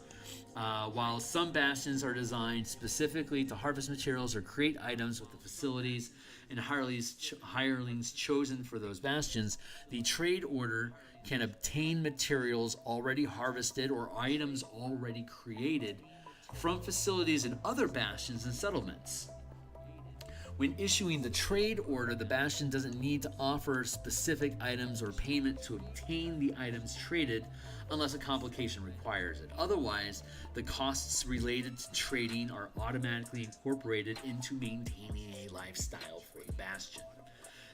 While some bastions are designed specifically to harvest materials or create items with the facilities and hirelings chosen for those bastions, the trade order can obtain materials already harvested or items already created from facilities in other bastions and settlements. When issuing the trade order, the bastion doesn't need to offer specific items or payment to obtain the items traded unless a complication requires it. Otherwise, the costs related to trading are automatically incorporated into maintaining a lifestyle for a bastion.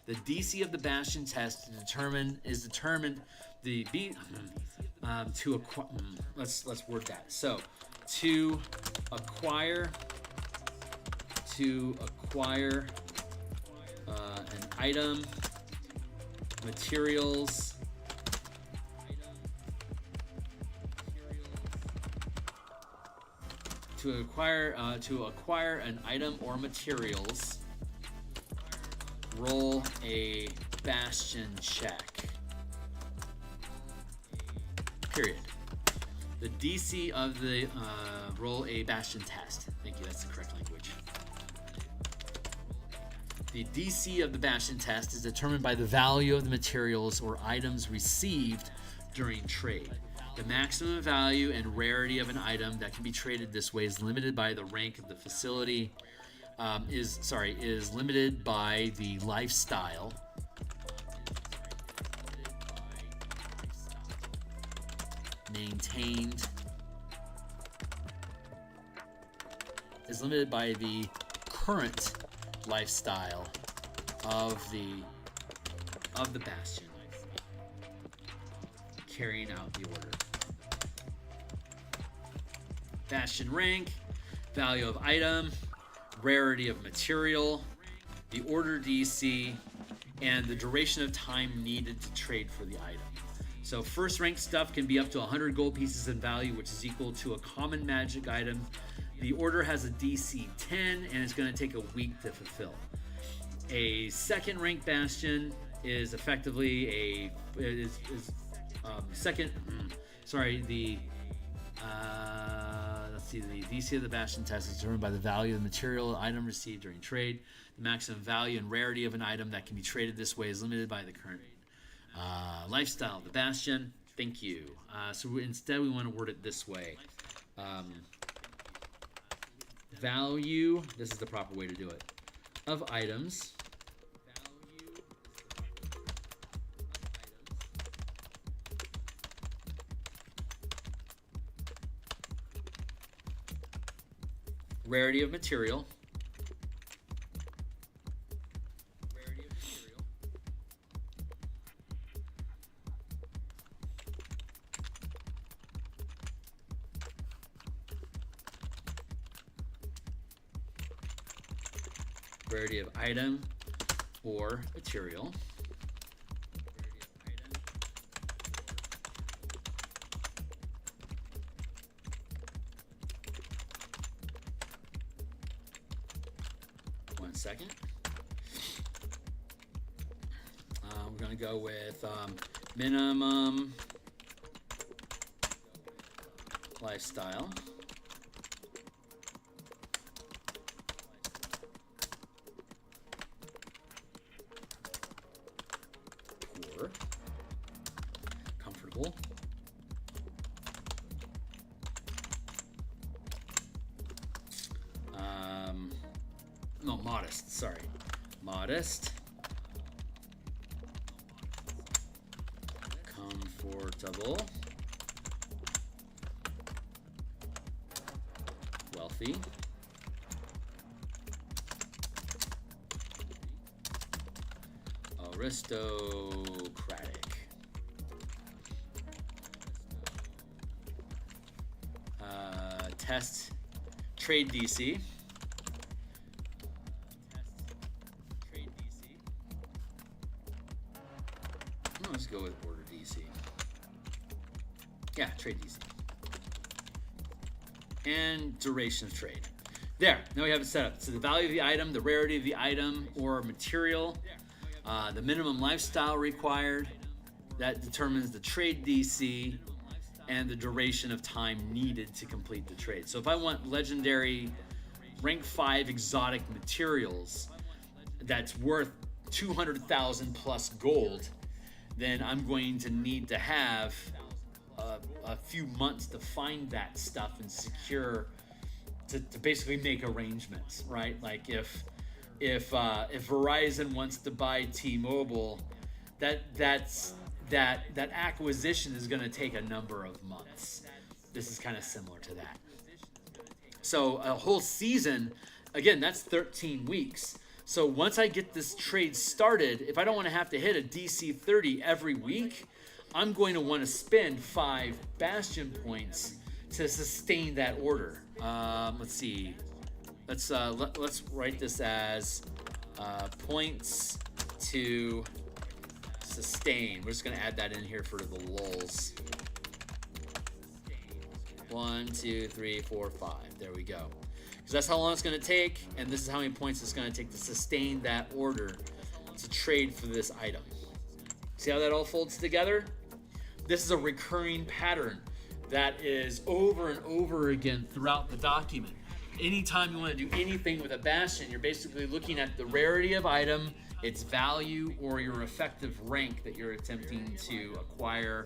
The DC of the bastion test is determined to acquire. Let's word that. So, to acquire an item, materials, to acquire an item or materials, roll a bastion check. Period. The DC of the roll a bastion test. Thank you. That's the correct language. The DC of the bastion test is determined by the value of the materials or items received during trade. The maximum value and rarity of an item that can be traded this way is limited by the rank of the facility. Is limited by the lifestyle. Maintained. Is limited by the current lifestyle of the bastion carrying out the order. Bastion rank, value of item, rarity of material, the order DC, and the duration of time needed to trade for the item. So first rank stuff can be up to 100 gold pieces in value, which is equal to a common magic item. The order has a DC 10, and it's going to take a week to fulfill. A second rank bastion is effectively the DC of the bastion test is determined by the value of the material item received during trade. The maximum value and rarity of an item that can be traded this way is limited by the current lifestyle of the bastion. Thank you. So instead we want to word it this way. Value, this is the proper way to do it, of items rarity of material rarity of item or material. One second. we're going to go with minimum lifestyle. Poor. Comfortable. No, modest, sorry. Modest. Comfortable. Wealthy. Aristocratic. Test trade DC. Let's go with order DC. Yeah, trade DC. And duration of trade. There, now we have it set up. So the value of the item, the rarity of the item or material, the minimum lifestyle required, that determines the trade DC, and the duration of time needed to complete the trade. So if I want legendary rank 5 exotic materials that's worth 200,000 plus gold, then I'm going to need to have a few months to find that stuff and secure to basically make arrangements, right? Like if Verizon wants to buy T-Mobile, that acquisition is going to take a number of months. This is kind of similar to that. So a whole season, again, that's 13 weeks. So once I get this trade started, if I don't want to have to hit a DC 30 every week, I'm going to want to spend 5 Bastion points to sustain that order. Let's see. Let's write this as points to sustain. We're just going to add that in here for the lulz. 1, 2, 3, 4, 5. There we go. Because that's how long it's going to take, and this is how many points it's going to take to sustain that order to trade for this item. See how that all folds together? This is a recurring pattern that is over and over again throughout the document. Anytime you want to do anything with a Bastion, you're basically looking at the rarity of item, its value, or your effective rank that you're attempting to acquire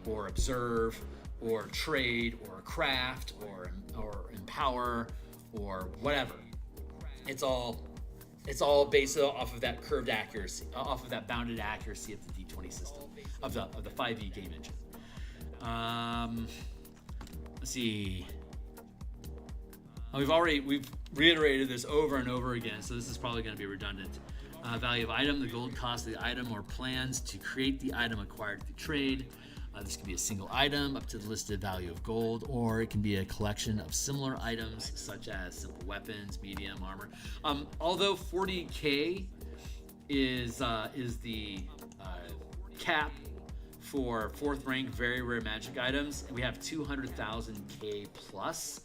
or observe or trade or craft or empower or whatever. It's all based off of that curved accuracy, off of that bounded accuracy of the D20 system, of the 5e game engine. Let's see. We've reiterated this over and over again, so this is probably going to be redundant. Value of item, the gold cost of the item or plans to create the item acquired through trade. This can be a single item up to the listed value of gold, or it can be a collection of similar items such as simple weapons, medium armor. Although 40k is the cap for 4th rank very rare magic items, and we have 200,000k plus.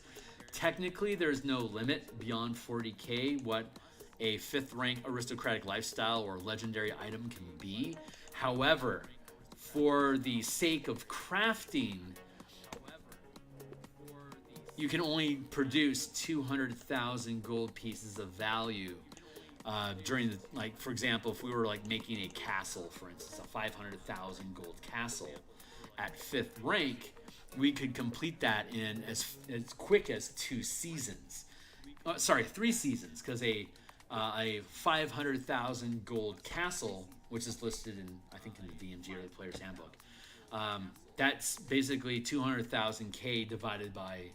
Technically, there's no limit beyond 40k what a 5th rank aristocratic lifestyle or legendary item can be. However, for the sake of crafting, you can only produce 200,000 gold pieces of value during the, like, for example, if we were like making a castle, for instance, a 500,000 gold castle at 5th rank, we could complete that in as quick as 2 seasons. 3 seasons, because a 500,000 gold castle, which is listed in, I think, in the DMG or the Player's Handbook, that's basically 200,000k divided by,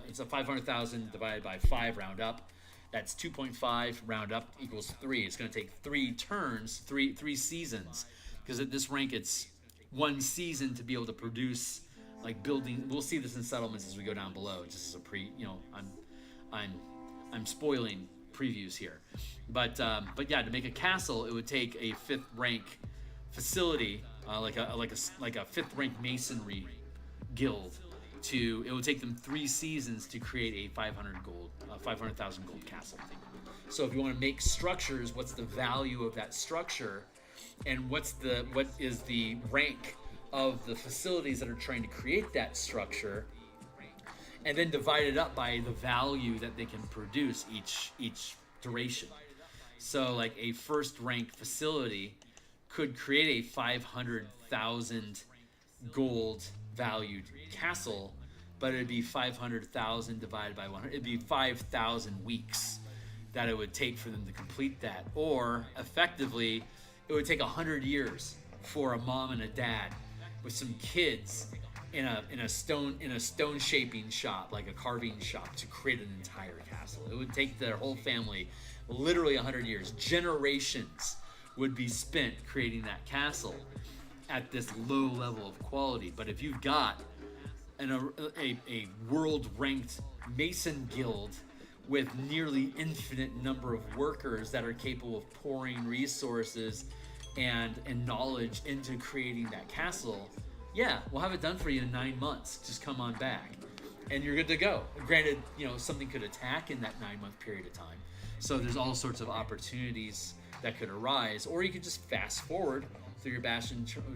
it's a 500,000 divided by 5 round up. That's 2.5 round up equals 3. It's going to take 3 turns, three seasons, because at this rank it's 1 season to be able to produce, like, building. We'll see this in settlements as we go down below. Just as a I'm spoiling previews here, but yeah, to make a castle, it would take a 5th rank facility, like a 5th rank masonry guild. It would take them 3 seasons to create a 500,000 gold castle thing. So if you want to make structures, what's the value of that structure? and what is the rank of the facilities that are trying to create that structure, and then divide it up by the value that they can produce each duration. So like a first rank facility could create a 500,000 gold valued castle, but it'd be 500,000 divided by 100. It'd be 5,000 weeks that it would take for them to complete that. Or effectively, it would take 100 years for a mom and a dad with some kids in a stone shaping shop, like a carving shop, to create an entire castle. It would take their whole family literally 100 years. Generations would be spent creating that castle at this low level of quality. But if you've got a world-ranked Mason guild with nearly infinite number of workers that are capable of pouring resources and knowledge into creating that castle, yeah, we'll have it done for you in 9 months. Just come on back, and you're good to go. Granted, something could attack in that 9-month period of time, so there's all sorts of opportunities that could arise. Or you could just fast forward through your bastion turns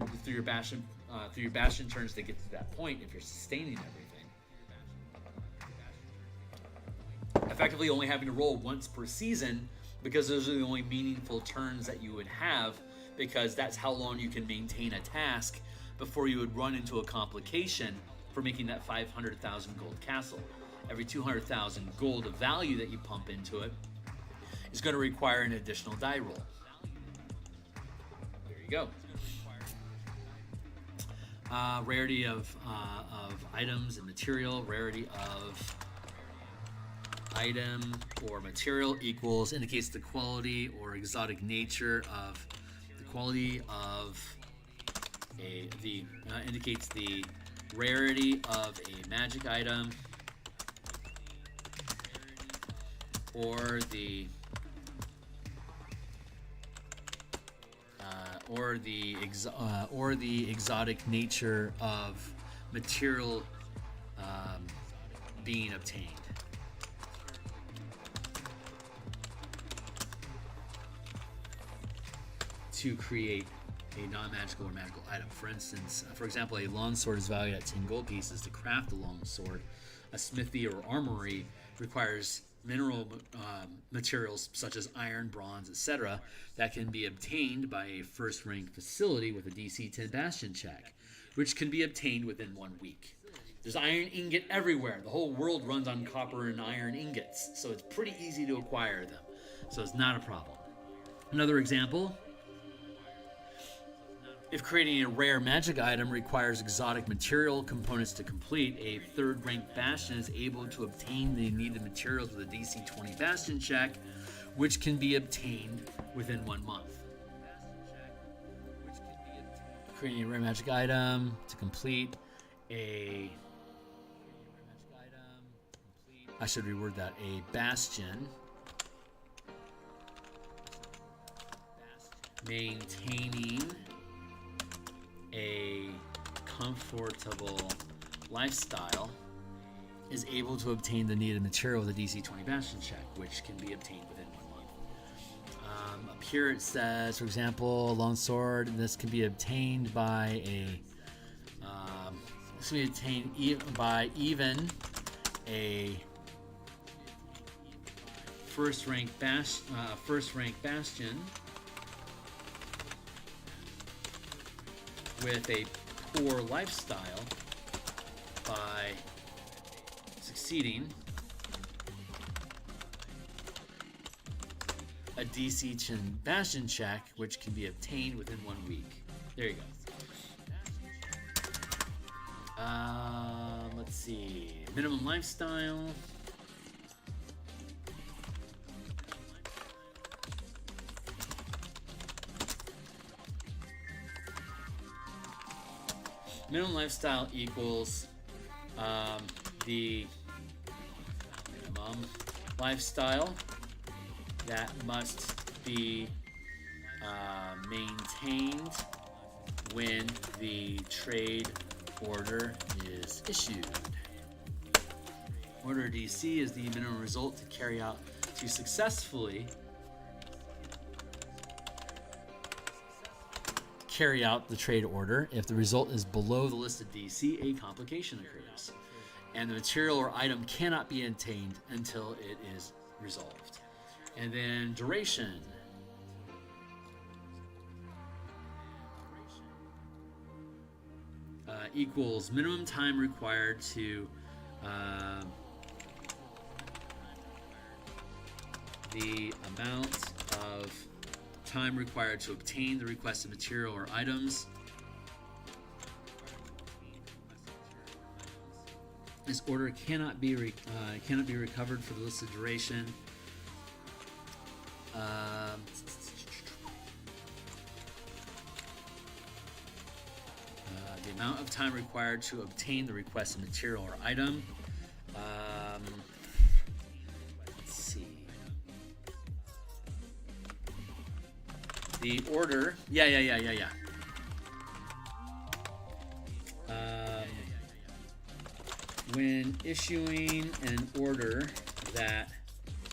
to get to that point if you're sustaining everything. Effectively only having to roll once per season, because those are the only meaningful turns that you would have, because that's how long you can maintain a task before you would run into a complication for making that 500,000 gold castle. Every 200,000 gold of value that you pump into it is going to require an additional die roll. There you go. Rarity of items and material. Rarity of item or material indicates the quality or exotic nature of the quality of indicates the rarity of a magic item or the exotic nature of material being obtained. To create a non-magical or magical item. For instance, for example, a longsword is valued at 10 gold pieces. To craft a longsword, a smithy or armory requires mineral materials such as iron, bronze, etc. that can be obtained by a first-rank facility with a DC 10 Bastion check, which can be obtained within 1 week. There's iron ingot everywhere. The whole world runs on copper and iron ingots, so it's pretty easy to acquire them. So it's not a problem. Another example, if creating a rare magic item requires exotic material components to complete, a third-ranked Bastion is able to obtain the needed materials with a DC 20 Bastion check, which can be obtained within 1 month. Creating a rare magic item to complete a... I should reword that. A Bastion maintaining a comfortable lifestyle is able to obtain the needed material with a DC 20 Bastion check, which can be obtained within 1 month. Up here it says, for example, a longsword. This can be obtained by a a first-rank Bastion with a poor lifestyle by succeeding a DC 10 Bastion check, which can be obtained within 1 week. There you go. Let's see. Minimum lifestyle. Minimum lifestyle equals the minimum lifestyle that must be maintained when the trade order is issued. Order DC is the minimum result to carry out to successfully carry out the trade order. If the result is below the listed DC, a complication occurs, and the material or item cannot be obtained until it is resolved. And then duration. Equals minimum time required to the amount of time required to obtain the requested material or items. This order cannot be recovered for the listed duration. The amount of time required to obtain the requested material or item. Let's see. The order. Yeah. When issuing an order that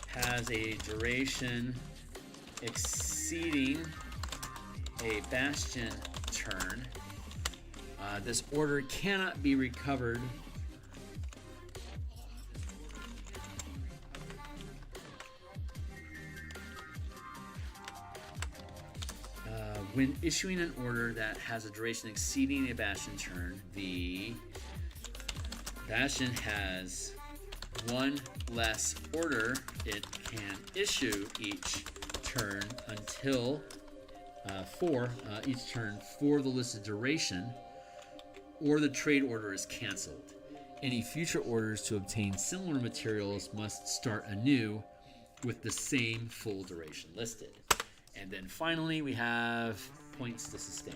has a duration exceeding a Bastion turn, this order cannot be recovered when issuing an order that has a duration exceeding a Bastion turn, the Bastion has one less order it can issue each turn until each turn for the listed duration, or the trade order is canceled. Any future orders to obtain similar materials must start anew with the same full duration listed. And then finally, we have points to sustain.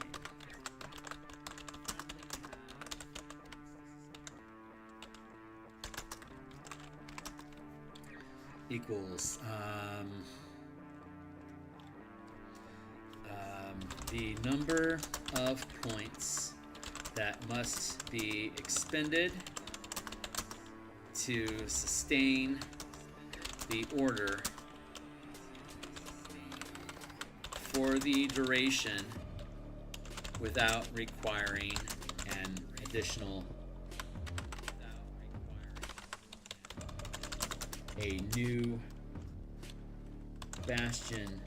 Equals the number of points that must be expended to sustain the order for the duration without requiring an additional a new Bastion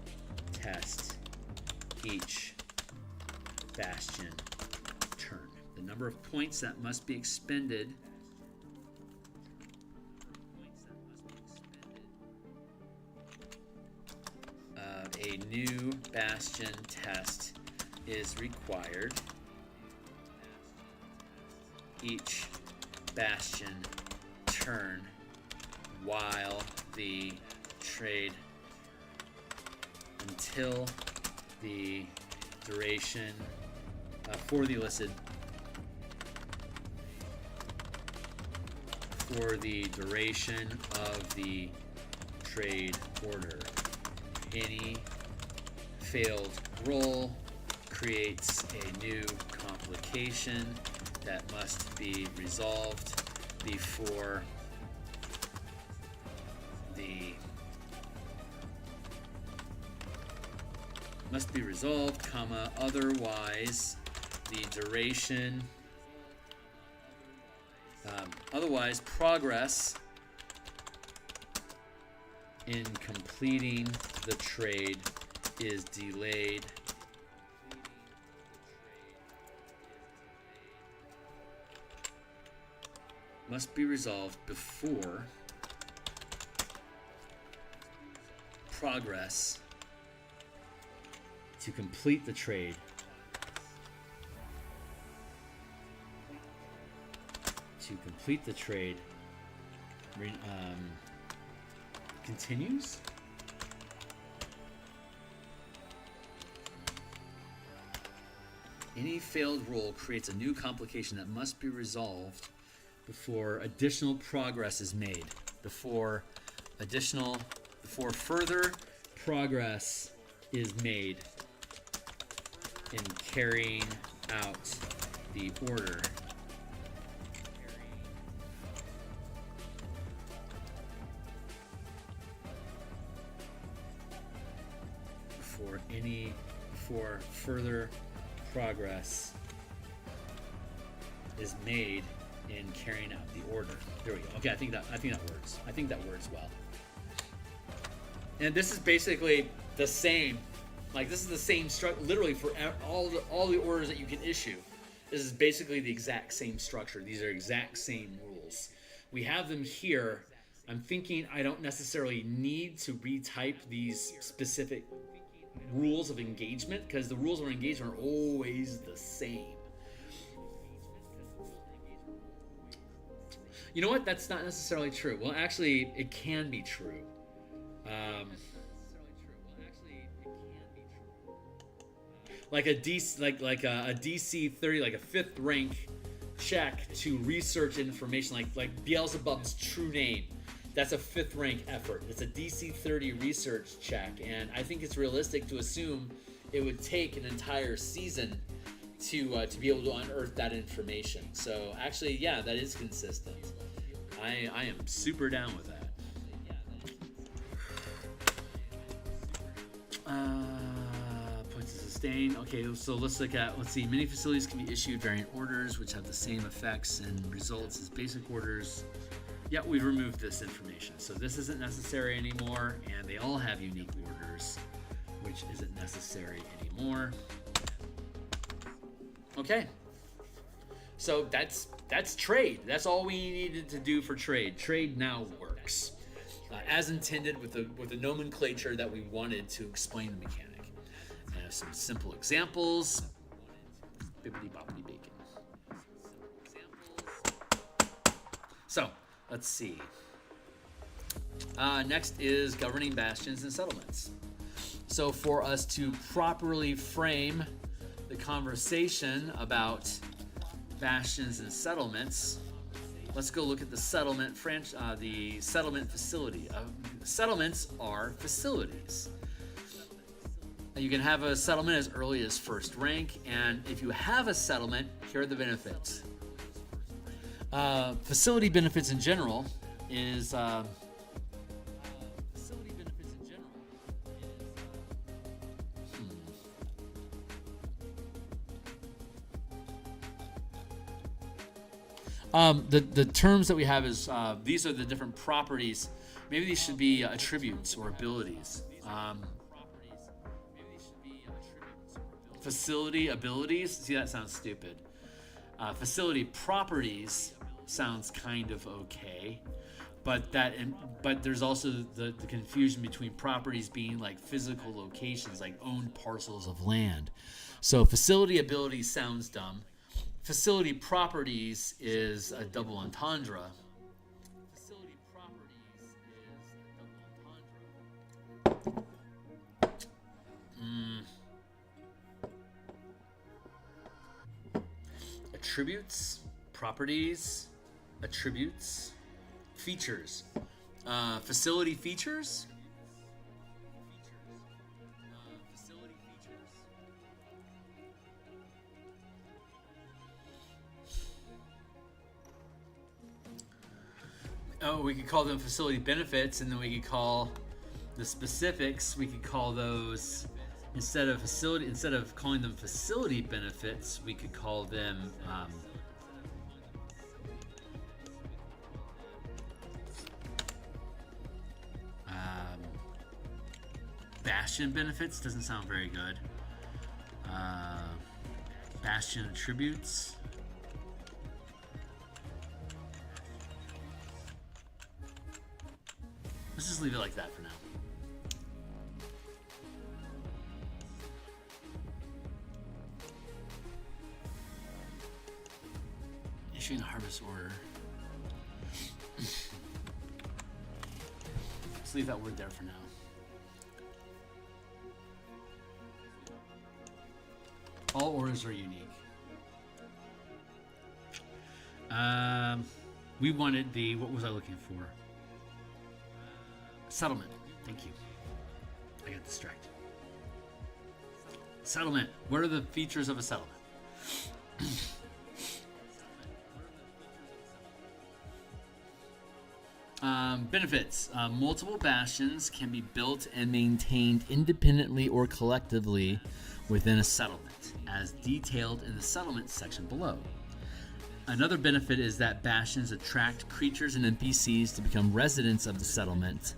test each Bastion turn. The number of points that must be expended of a new Bastion test is required each Bastion turn while the trade until the duration for the listed for the duration of the trade order. Any failed roll creates a new complication that must be resolved before otherwise the duration otherwise progress in completing the trade is delayed must be resolved before progress to complete the trade continues. Any failed roll creates a new complication that must be resolved before additional progress is made. Before further progress is made in carrying out the order. Before further progress is made in carrying out the order. There we go. Okay, I think that works. I think that works well. And this is basically the same. Like, this is the same structure, literally, for all the orders that you can issue. This is basically the exact same structure. These are exact same rules. We have them here. I'm thinking I don't necessarily need to retype these specific rules of engagement, because the rules of engagement are always the same. You know what? That's not necessarily true. Well, actually, it can be true. Like a DC, like a DC 30, like a 5th rank check to research information, like Beelzebub's true name. That's a 5th rank effort. It's a DC 30 research check, and I think it's realistic to assume it would take an entire season to be able to unearth that information. So actually, yeah, that is consistent. I am super down with that. Points to sustain. Okay, so let's see. Many facilities can be issued variant orders, which have the same effects and results as basic orders. Yeah, we've removed this information, so this isn't necessary anymore, and they all have unique orders, which isn't necessary anymore. Okay, so that's trade. That's all we needed to do for trade. Trade now works as intended with the nomenclature that we wanted to explain the mechanic. I have some simple examples. Bibbidi bobbidi bacon. So let's see. Next is governing bastions and settlements. So for us to properly frame the conversation about bastions and settlements, let's go look at the settlement facility. Settlements are facilities. You can have a settlement as early as 1st rank, and if you have a settlement, here are the benefits. Facility benefits in general is the terms that we have is these are the different properties. Maybe these should be attributes or abilities. Facility abilities. See, that sounds stupid. Facility properties sounds kind of okay, but there's also the confusion between properties being like physical locations, like owned parcels of land. So facility abilities sounds dumb. Facility properties is a double entendre. Attributes, properties, attributes, features. Facility features. Oh, we could call them facility benefits, and then we could call the specifics. We could call those instead of calling them facility benefits, we could call them Bastion benefits. Doesn't sound very good. Bastion attributes. Let's just leave it like that for now. Issuing a harvest order. Let's leave that word there for now. All orders are unique. We wanted what was I looking for? Settlement. Thank you. I got distracted. Settlement. What are the features of a settlement? Benefits. Multiple bastions can be built and maintained independently or collectively within a settlement, as detailed in the settlement section below. Another benefit is that bastions attract creatures and NPCs to become residents of the settlement,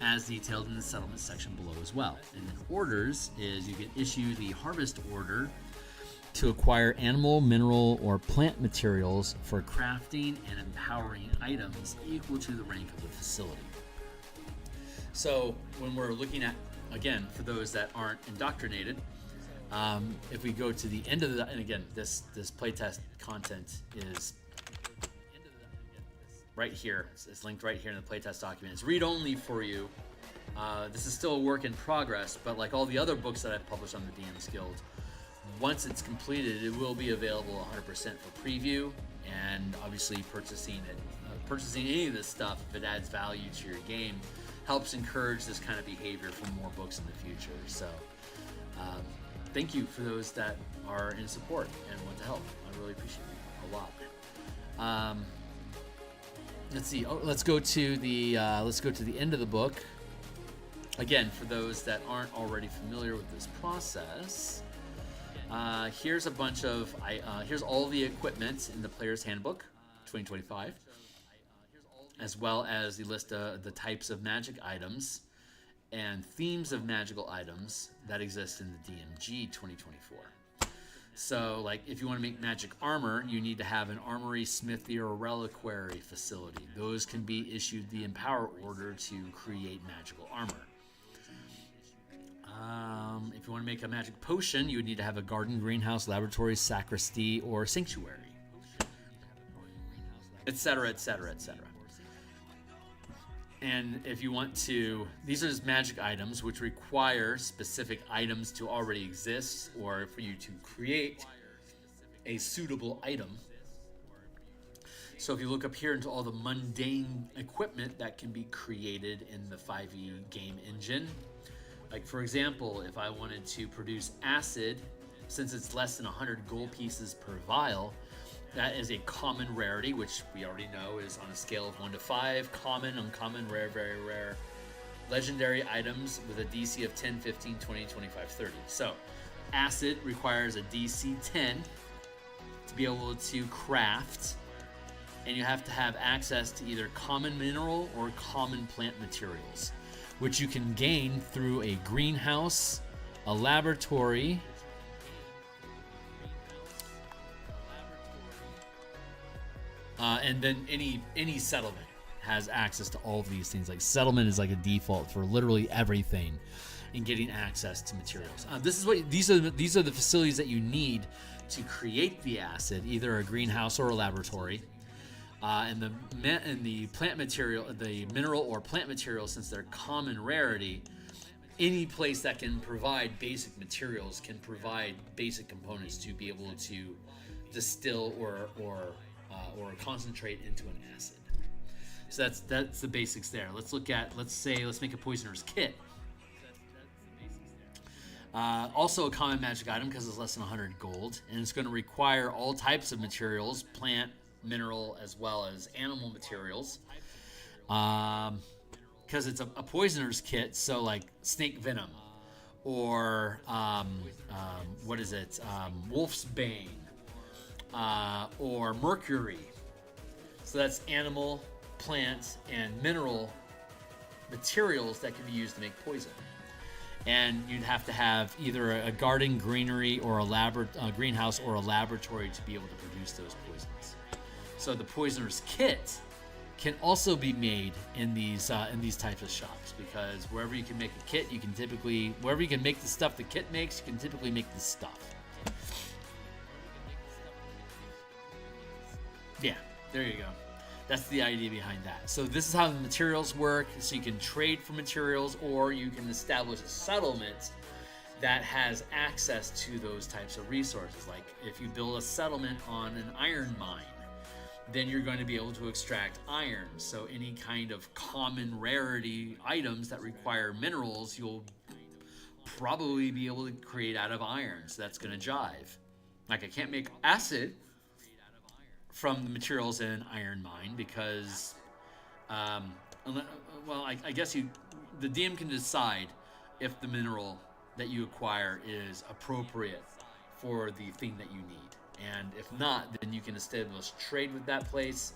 as detailed in the settlement section below as well. And then orders is you can issue the harvest order to acquire animal, mineral, or plant materials for crafting and empowering items equal to the rank of the facility. So when we're looking at, again, for those that aren't indoctrinated, if we go to the end of the, and again, this playtest content is right here. It's linked right here in the playtest document. It's read-only for you. This is still a work in progress, but like all the other books that I've published on the DMsGuild, once it's completed, it will be available 100% for preview, and obviously purchasing any of this stuff, if it adds value to your game, helps encourage this kind of behavior for more books in the future. So thank you for those that are in support and want to help. I really appreciate it a lot. Let's see. Oh, let's go to the end of the book. Again, for those that aren't already familiar with this process, here's a bunch of here's all the equipment in the Player's Handbook 2025, as well as the list of the types of magic items and themes of magical items that exist in the DMG 2024. So, like, if you want to make magic armor, you need to have an armory, smithy, or reliquary facility. Those can be issued the Empower order to create magical armor. If you want to make a magic potion, you would need to have a garden, greenhouse, laboratory, sacristy, or sanctuary, etc., etc., etc. And if you want to, these are just magic items which require specific items to already exist, or for you to create a suitable item. So if you look up here into all the mundane equipment that can be created in the 5e game engine, like for example, if I wanted to produce acid, since it's less than 100 gold pieces per vial, that is a common rarity, which we already know is on a scale of 1 to 5. Common, uncommon, rare, very rare. Legendary items with a DC of 10, 15, 20, 25, 30. So, acid requires a DC 10 to be able to craft, and you have to have access to either common mineral or common plant materials, which you can gain through a greenhouse, a laboratory, and then any settlement has access to all of these things. Like settlement is like a default for literally everything in getting access to materials. These are the facilities that you need to create the acid, either a greenhouse or a laboratory. And the plant material, the mineral or plant material, since they're common rarity, any place that can provide basic materials can provide basic components to be able to distill or concentrate into an acid. So that's the basics there. Let's make a poisoner's kit. Also a common magic item because it's less than 100 gold, and it's going to require all types of materials, plant, mineral, as well as animal materials. Because it's a poisoner's kit, so like snake venom, or wolf's bane, or mercury. So that's animal, plant, and mineral materials that can be used to make poison. And you'd have to have either a garden, greenery, or a greenhouse or a laboratory to be able to produce those poisons. So the poisoner's kit can also be made in these types of shops, because wherever you can make a kit, wherever you can make the stuff the kit makes, you can typically make the stuff. Yeah, there you go. That's the idea behind that. So this is how the materials work. So you can trade for materials, or you can establish a settlement that has access to those types of resources. Like if you build a settlement on an iron mine, then you're going to be able to extract iron. So any kind of common rarity items that require minerals, you'll probably be able to create out of iron. So that's going to jive. Like I can't make acid from the materials in an iron mine because, I guess the DM can decide if the mineral that you acquire is appropriate for the thing that you need. And if not, then you can establish trade with that place.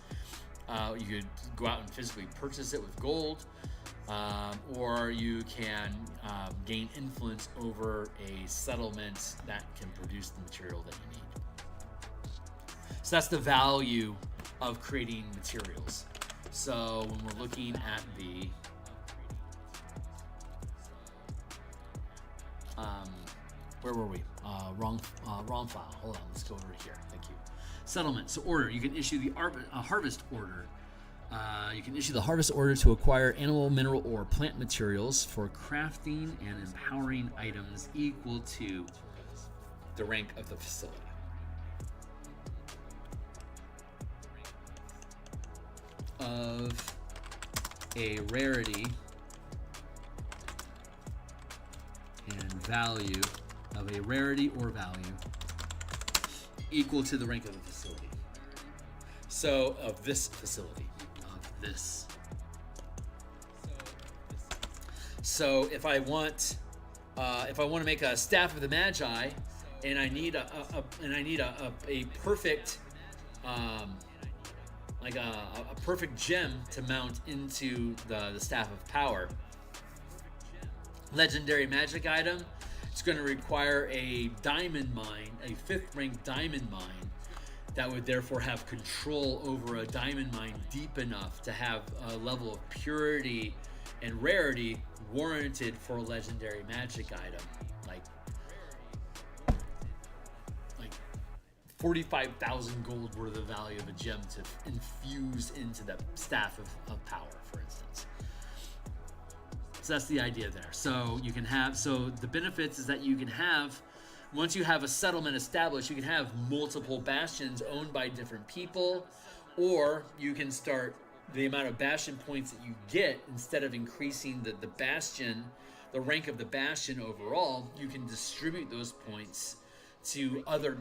You could go out and physically purchase it with gold, or you can gain influence over a settlement that can produce the material that you need. So that's the value of creating materials. So when we're looking at the where were we? Wrong file. Hold on. Let's go over here. Thank you. Settlement. So order. You can issue the harvest order. You can issue the harvest order to acquire animal, mineral, or plant materials for crafting and empowering items equal to the rank of the facility. Of a rarity and value of a rarity or value equal to the rank of the facility. So of this facility, of this. So if I want to make a staff of the Magi, and I need a perfect like a perfect gem to mount into the staff of power. Legendary magic item. It's going to require a diamond mine, a 5th rank diamond mine, that would therefore have control over a diamond mine deep enough to have a level of purity and rarity warranted for a legendary magic item, like 45,000 gold worth of value of a gem to infuse into the staff of power, for instance. So that's the idea there. So you can have, so the benefits is that you can have, once you have a settlement established, you can have multiple bastions owned by different people, or you can start the amount of bastion points that you get, instead of increasing the bastion, the rank of the bastion overall, you can distribute those points to other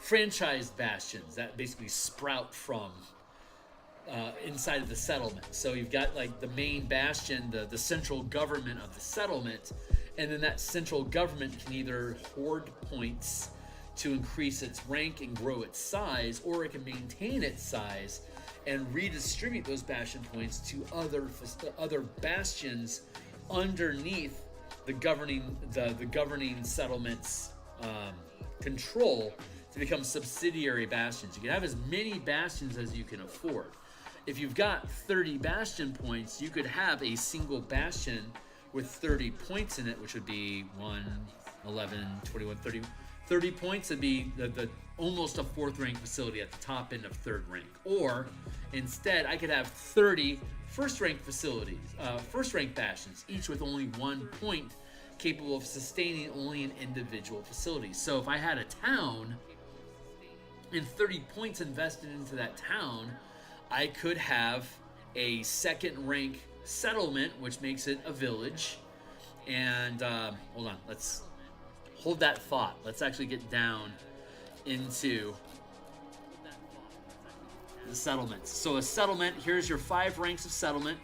franchised bastions that basically sprout from inside of the settlement. So you've got like the main bastion, the central government of the settlement, and then that central government can either hoard points to increase its rank and grow its size, or it can maintain its size and redistribute those bastion points to other bastions underneath the governing settlement's control, to become subsidiary bastions. You can have as many bastions as you can afford. If you've got 30 bastion points, you could have a single bastion with 30 points in it, which would be 1, 11, 21, 30 points would be the almost a 4th rank facility at the top end of 3rd rank. Or instead, I could have 30 1st rank facilities, 1st rank bastions, each with only 1 point, capable of sustaining only an individual facility. So if I had a town and 30 points invested into that town, I could have a 2nd rank settlement, which makes it a village. And hold on, let's hold that thought. Let's actually get down into the settlements. So a settlement, here's your 5 ranks of settlement.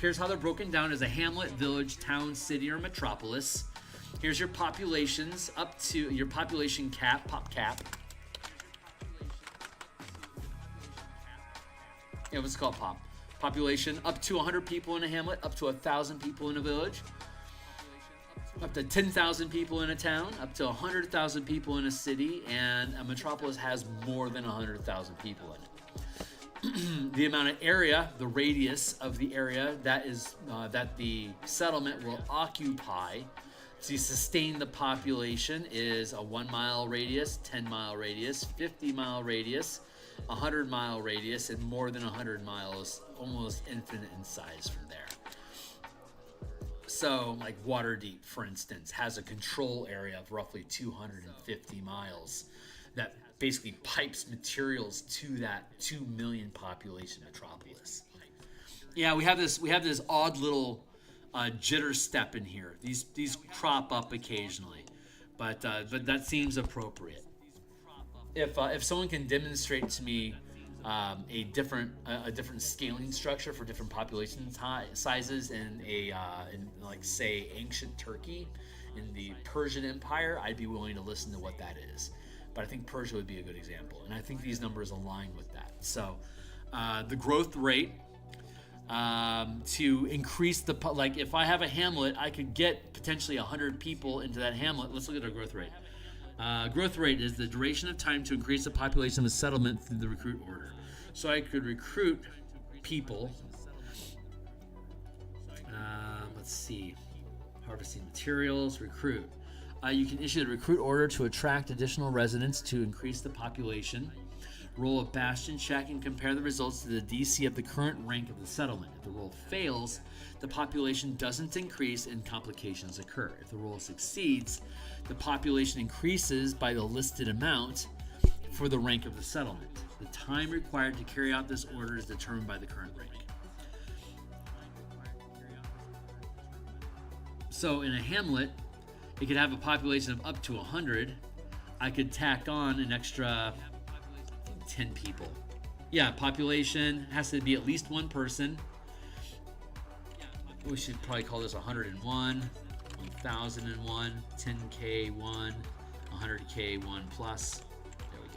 Here's how they're broken down as a hamlet, village, town, city, or metropolis. Here's your populations up to your population cap, pop cap. Yeah, what's it called? Pop. Population up to 100 people in a hamlet, up to 1,000 people in a village, up to 10,000 people in a town, up to 100,000 people in a city, and a metropolis has more than 100,000 people in it. The amount of area, the radius of the area that the settlement will occupy to sustain the population is a 1 mile radius, 10 mile radius, 50 mile radius, 100 mile radius, and more than 100 miles, almost infinite in size from there. So, like Waterdeep, for instance, has a control area of roughly 250 miles that basically pipes materials to that 2 million population metropolis. Yeah, we have this odd little jitter step in here. These crop up occasionally, but that seems appropriate. If someone can demonstrate to me a different scaling structure for different population sizes in like say ancient Turkey in the Persian Empire, I'd be willing to listen to what that is. But I think Persia would be a good example, and I think these numbers align with that. So the growth rate to increase the, like if I have a hamlet, I could get potentially 100 people into that hamlet. Let's look at our growth rate. Growth rate is the duration of time to increase the population of a settlement through the recruit order. So I could recruit people. Let's see. Harvesting materials, recruit. You can issue the recruit order to attract additional residents to increase the population. Roll a Bastion check and compare the results to the DC of the current rank of the settlement. If the roll fails, the population doesn't increase and complications occur. If the roll succeeds, the population increases by the listed amount for the rank of the settlement. The time required to carry out this order is determined by the current rank. So in a hamlet, it could have a population of up to 100. I could tack on an extra 10 people. Yeah, population has to be at least one person. We should probably call this 101, 1001, 10K1, 100K1 plus. There we go.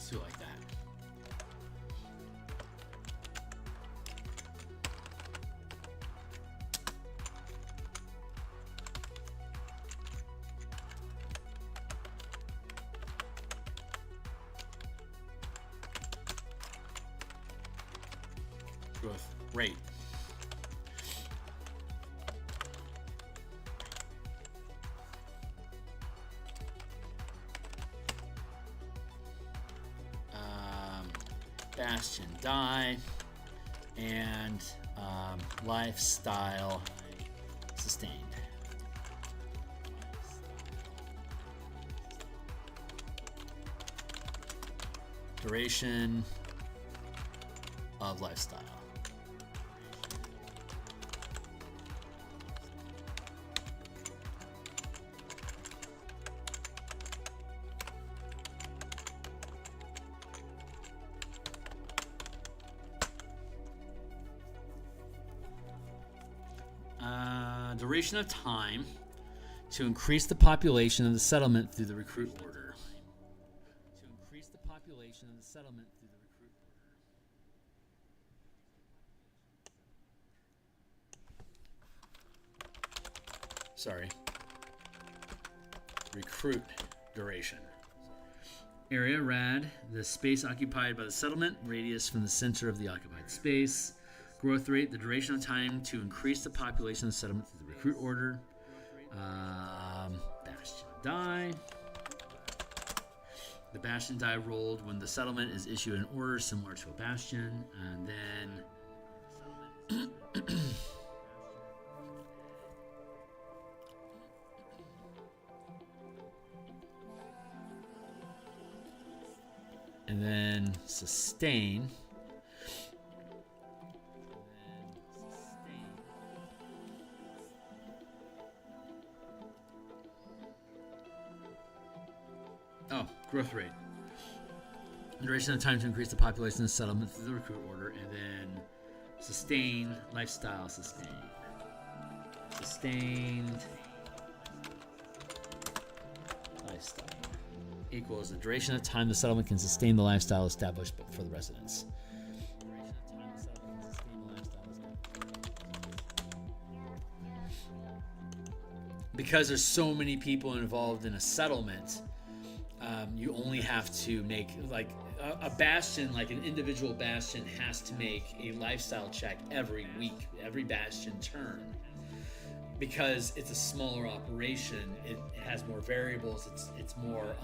Do it like that. Growth rate. Bastion die and lifestyle sustained. Duration of lifestyle. Duration of time to increase the population of the settlement through the recruit order. To increase the population of the settlement through the recruit order. Sorry. Recruit duration. Area rad, the space occupied by the settlement, radius from the center of the occupied space. Growth rate, the duration of time to increase the population of the settlement through the recruit order. Bastion die. The Bastion die rolled when the settlement is issued an order similar to a Bastion. And then and then sustain. Oh, growth rate. Duration of time to increase the population of the settlement through the recruit order, and then sustain, lifestyle, sustain. Sustained lifestyle equals the duration of time the settlement can sustain the lifestyle established for the residents. Because there's so many people involved in a settlement, you only have to make like a bastion, like an individual bastion has to make a lifestyle check every week, every bastion turn. Because it's a smaller operation, it has more variables. It's more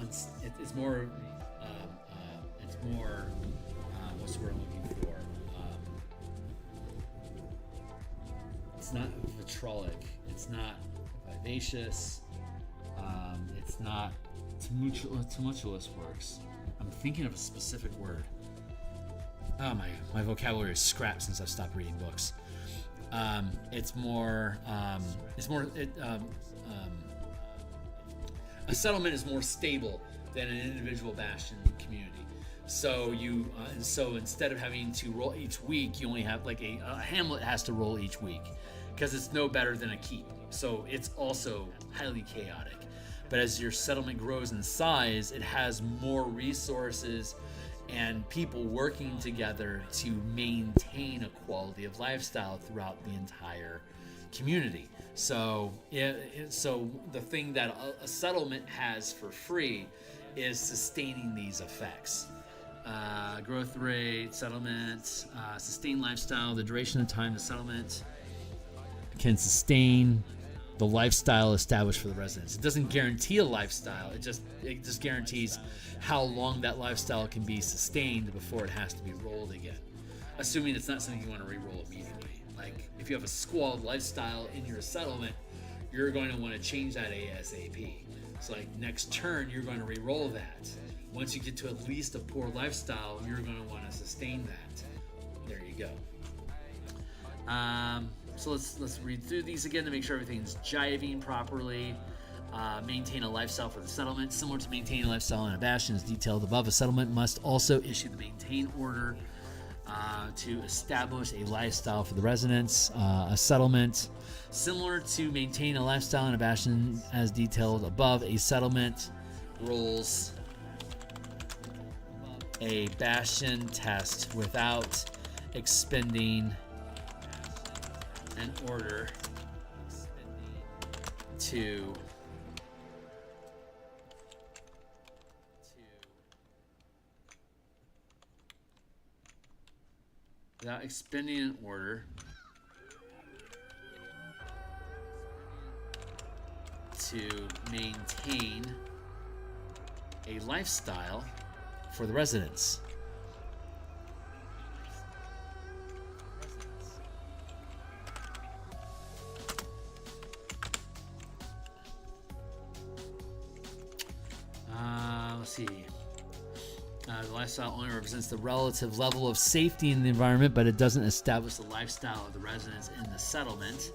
what's the word I'm looking for? It's not vitrolic. It's not. vivacious. It's not tumultuous works. I'm thinking of a specific word. Oh, my vocabulary is scrapped since I've stopped reading books. A settlement is more stable than an individual bastion community. So so instead of having to roll each week, you only have like a hamlet has to roll each week because it's no better than a keep. So it's also highly chaotic. But as your settlement grows in size, it has more resources and people working together to maintain a quality of lifestyle throughout the entire community. So, so the thing that a settlement has for free is sustaining these effects. Growth rate, settlement, sustained lifestyle, the duration of time the settlement can sustain the lifestyle established for the residents. It doesn't guarantee a lifestyle. It just guarantees how long that lifestyle can be sustained before it has to be rolled again. Assuming it's not something you want to re-roll immediately. Like if you have a squalid lifestyle in your settlement, you're going to want to change that ASAP. So like next turn, you're going to re-roll that. Once you get to at least a poor lifestyle, you're going to want to sustain that. There you go. So let's read through these again to make sure everything's jiving properly. Maintain a lifestyle for the settlement. Similar to maintaining a lifestyle in a bastion as detailed above, a settlement must also issue the maintain order to establish a lifestyle for the residents. A settlement, similar to maintain a lifestyle in a bastion as detailed above, a settlement rolls a bastion test without expending an order to without expending an order to maintain a lifestyle for the residents. Let's see. The lifestyle only represents the relative level of safety in the environment, but it doesn't establish the lifestyle of the residents in the settlement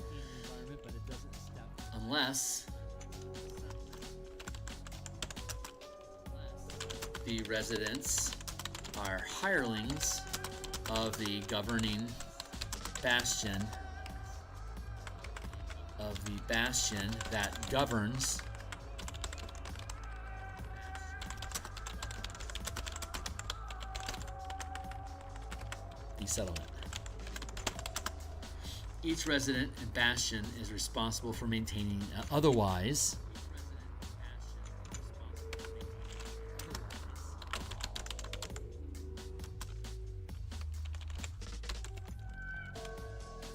unless the residents are hirelings of the governing bastion that governs the settlement. Each resident in bastion is responsible for maintaining otherwise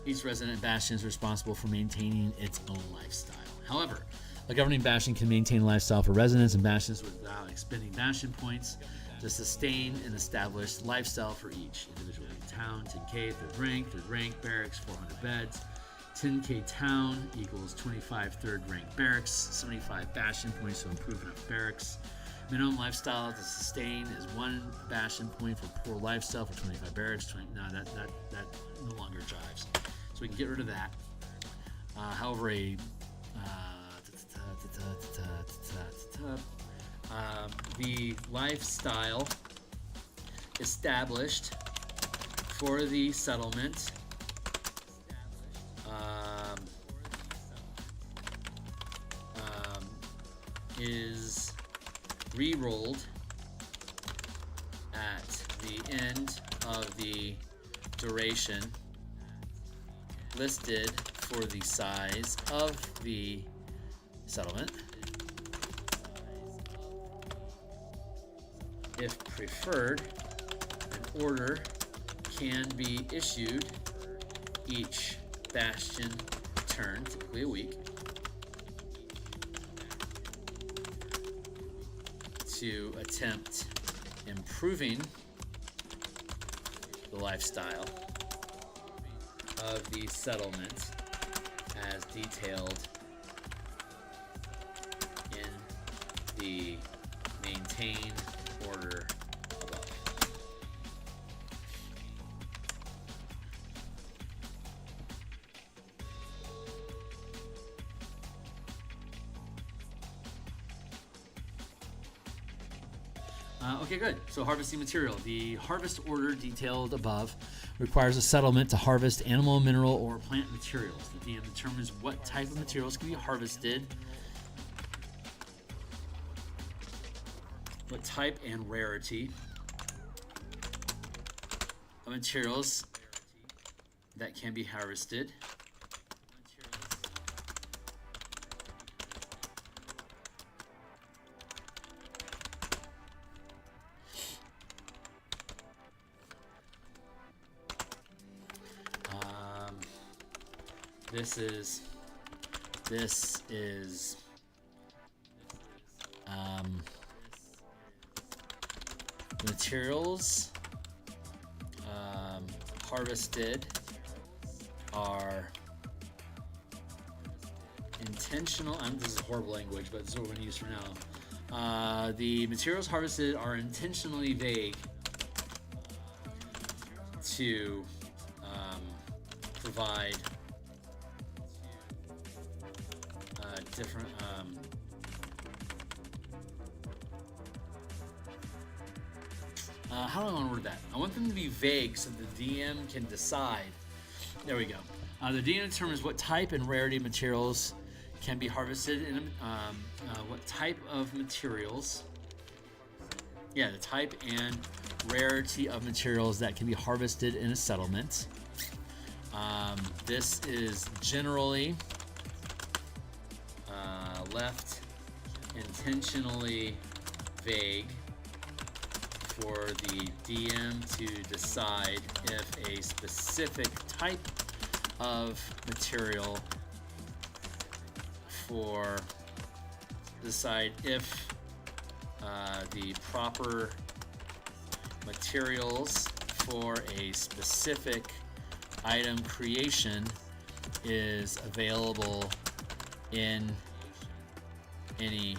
each resident bastion is responsible for maintaining its own lifestyle. However, a governing bastion can maintain a lifestyle for residents and bastions without expending bastion points to sustain an established lifestyle for each individual town. 10K, third rank, barracks, 400 beds. 10K town equals 25 third rank barracks, 75 bastion points to improve enough barracks. Minimum lifestyle to sustain is 1 bastion point for poor lifestyle for 25 barracks. No, that no longer jives. So we can get rid of that. However, the lifestyle established for the settlement is re-rolled at the end of the duration listed for the size of the settlement. If preferred, an order can be issued each bastion turn, typically a week, to attempt improving the lifestyle of the settlement as detailed the maintain order above. Okay, good. So harvesting material. The harvest order detailed above requires a settlement to harvest animal, mineral, or plant materials. The DM determines what type of materials can be harvested, what type and rarity of materials that can be harvested. This is materials harvested are intentional. This is horrible language, but this is what we're going to use for now. The materials harvested are intentionally vague to provide different how do I want to word that? I want them to be vague so the DM can decide. There we go. The DM determines what type and rarity of materials can be harvested in what type of materials. Yeah, the type and rarity of materials that can be harvested in a settlement. This is generally left intentionally vague for the DM to decide if a specific type of material decide if the proper materials for a specific item creation is available in any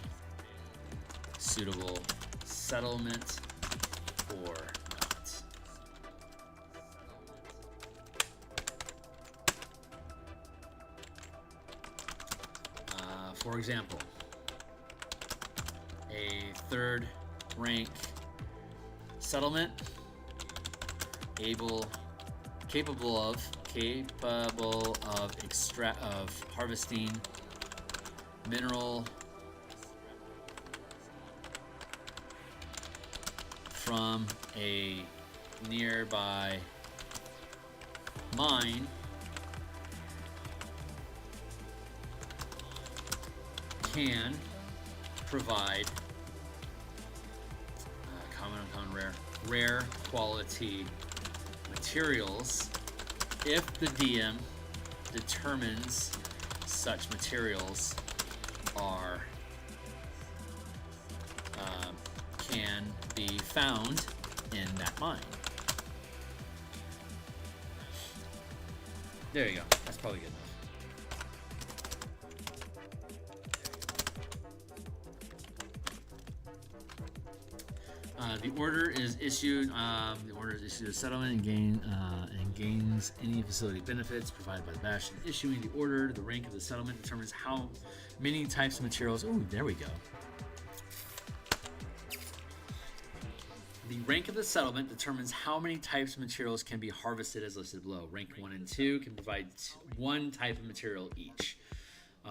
suitable settlement or not. For example, a third rank settlement capable of harvesting mineral from a nearby mine can provide common, uncommon, rare quality materials if the DM determines such materials are can be found in that mine. There you go. That's probably good enough. The order is issued. A settlement and gains any facility benefits provided by the Bastion. Issuing the order, the rank of the settlement determines how many types of materials. Oh, there we go. The rank of the settlement determines how many types of materials can be harvested as listed below. Rank 1 and 2 can provide one type of material each.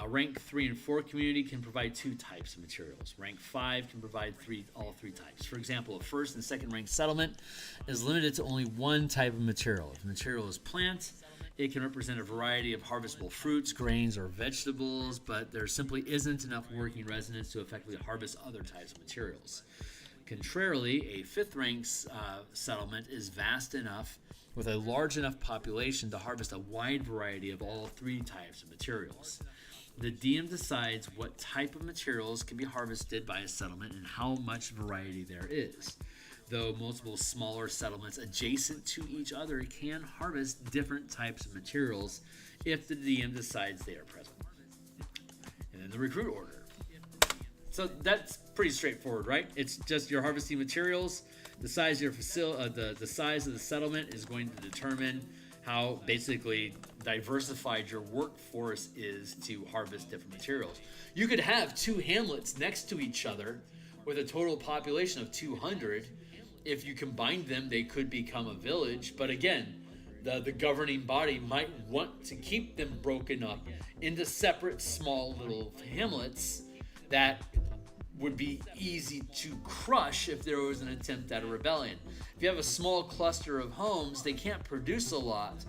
Rank 3 and 4 community can provide 2 types of materials. Rank 5 can provide all three types. For example, a first and second rank settlement is limited to only one type of material. If the material is plant, it can represent a variety of harvestable fruits, grains, or vegetables, but there simply isn't enough working resonance to effectively harvest other types of materials. Contrarily, a fifth rank settlement is vast enough with a large enough population to harvest a wide variety of all 3 types of materials. The DM decides what type of materials can be harvested by a settlement and how much variety there is. Though multiple smaller settlements adjacent to each other can harvest different types of materials if the DM decides they are present. And then the recruit order. So that's pretty straightforward, right? It's just you're harvesting materials. The size of your the size of the settlement is going to determine how basically diversified your workforce is to harvest different materials. You could have 2 hamlets next to each other with a total population of 200. If you combine them, they could become a village. But again, the governing body might want to keep them broken up into separate small little hamlets that would be easy to crush if there was an attempt at a rebellion. If you have a small cluster of homes, they can't produce a lot,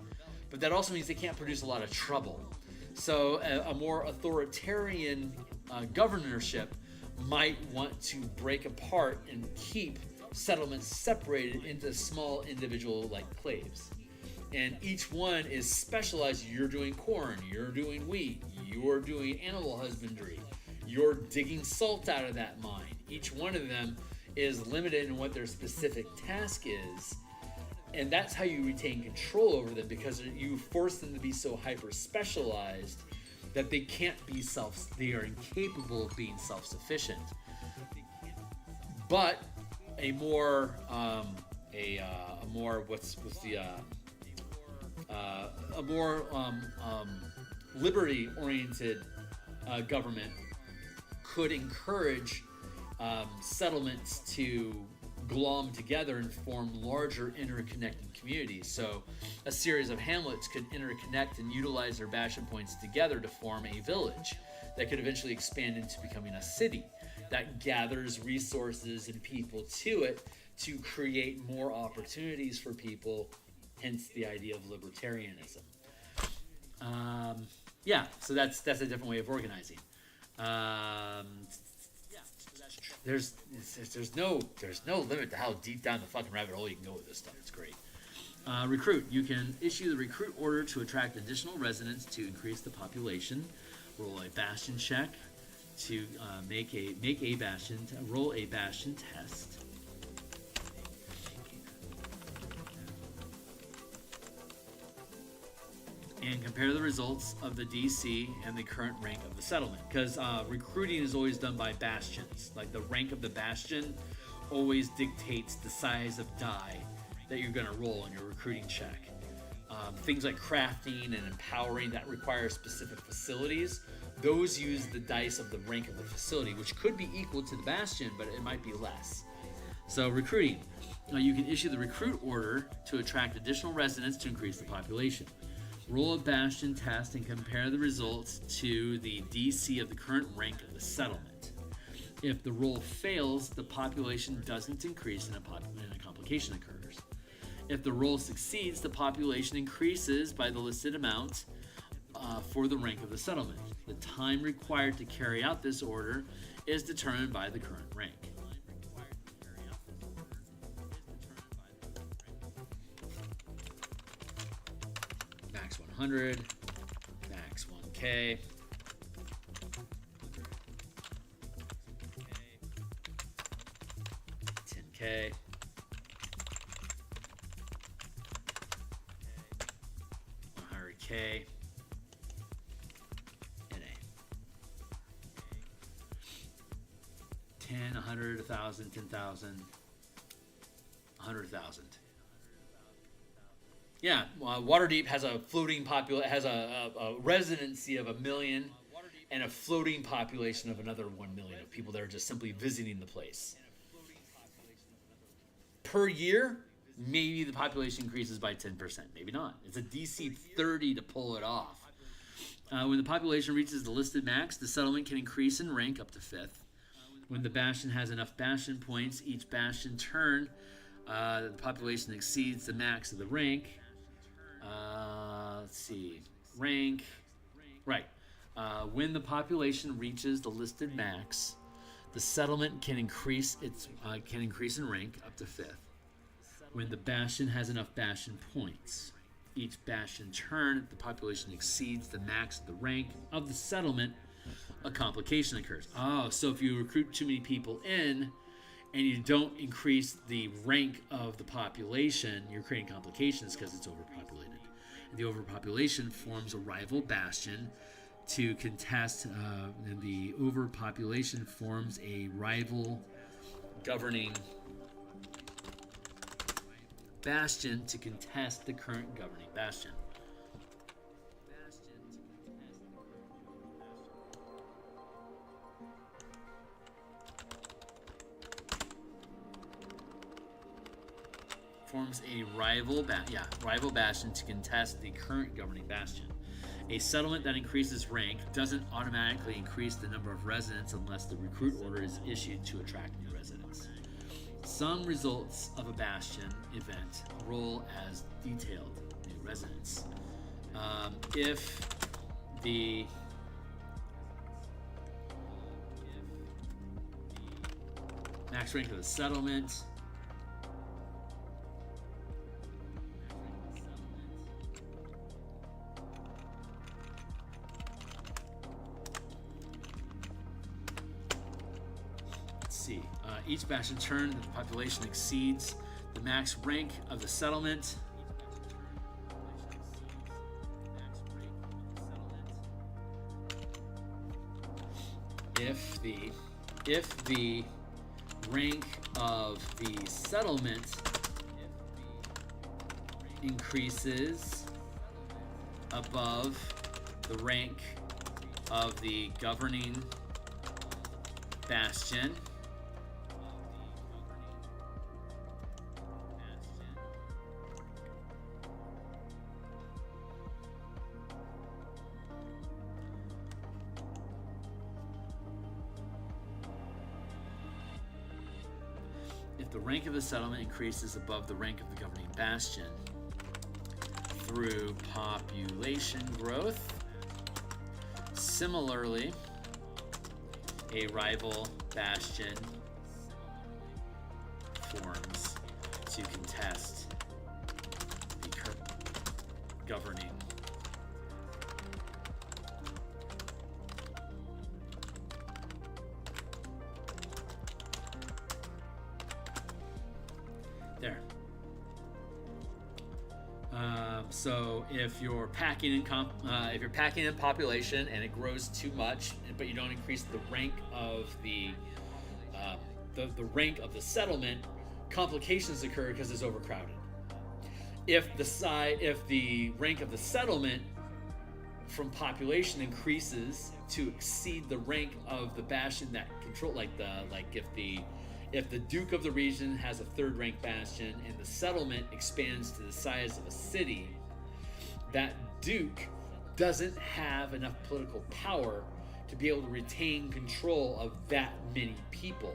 but that also means they can't produce a lot of trouble. So a more authoritarian governorship might want to break apart and keep settlements separated into small individual claves. And each one is specialized. You're doing corn, you're doing wheat, you're doing animal husbandry, you're digging salt out of that mine. Each one of them is limited in what their specific task is. And that's how you retain control over them, because you force them to be so hyper specialized that they can't be they are incapable of being self-sufficient. But a more liberty-oriented government could encourage settlements to glom together and form larger interconnected communities. So a series of hamlets could interconnect and utilize their bastion points together to form a village that could eventually expand into becoming a city that gathers resources and people to it to create more opportunities for people, hence the idea of libertarianism. So that's a different way of organizing. There's no limit to how deep down the fucking rabbit hole you can go with this stuff. It's great. Recruit. You can issue the recruit order to attract additional residents to increase the population. Roll a bastion check to roll a bastion test. And compare the results of the DC and the current rank of the settlement. Because recruiting is always done by bastions. Like the rank of the bastion always dictates the size of die that you're going to roll in your recruiting check. Things like crafting and empowering that require specific facilities, those use the dice of the rank of the facility, which could be equal to the bastion, but it might be less. So recruiting. You can issue the recruit order to attract additional residents to increase the population. Roll a bastion test and compare the results to the DC of the current rank of the settlement. If the roll fails, the population doesn't increase and a complication occurs. If the roll succeeds, the population increases by the listed amount for the rank of the settlement. The time required to carry out this order is determined by the current rank. Max 100, max 1K. $10K. $100K. NA. 10, 100, 1,000, 10,000, 100,000. Yeah, Waterdeep has a floating has a residency of 1 million and a floating population of another 1 million of people that are just simply visiting the place. Per year, maybe the population increases by 10%. Maybe not. It's a DC 30 to pull it off. When the population reaches the listed max, the settlement can increase in rank up to 5th. When the bastion has enough bastion points, each bastion turn, the population exceeds the max of the rank. Let's see. Rank. Right. When the population reaches the listed max, the settlement can increase in rank up to 5th. When the bastion has enough bastion points, each bastion turn, the population exceeds the max of the rank of the settlement, a complication occurs. Oh, so if you recruit too many people in and you don't increase the rank of the population, you're creating complications because it's overpopulated. And the overpopulation forms a rival bastion to contest, and the overpopulation forms a rival governing bastion to contest the current governing bastion. Forms a rival bastion to contest the current governing bastion. A settlement that increases rank doesn't automatically increase the number of residents unless the recruit order is issued to attract new residents. Some results of a bastion event roll as detailed new residents. If the max rank of the settlement each bastion turn, the population exceeds the max rank of the settlement. If the rank of the settlement increases above the rank of the governing bastion, if the rank of the settlement increases above the rank of the governing bastion through population growth, similarly, a rival bastion forms to contest the governing there. So if you're packing in population and it grows too much, but you don't increase the rank of the rank of the settlement, complications occur because it's overcrowded. If the rank of the settlement from population increases to exceed the rank of the bastion that control, if the Duke of the region has a third rank bastion and the settlement expands to the size of a city, that Duke doesn't have enough political power to be able to retain control of that many people.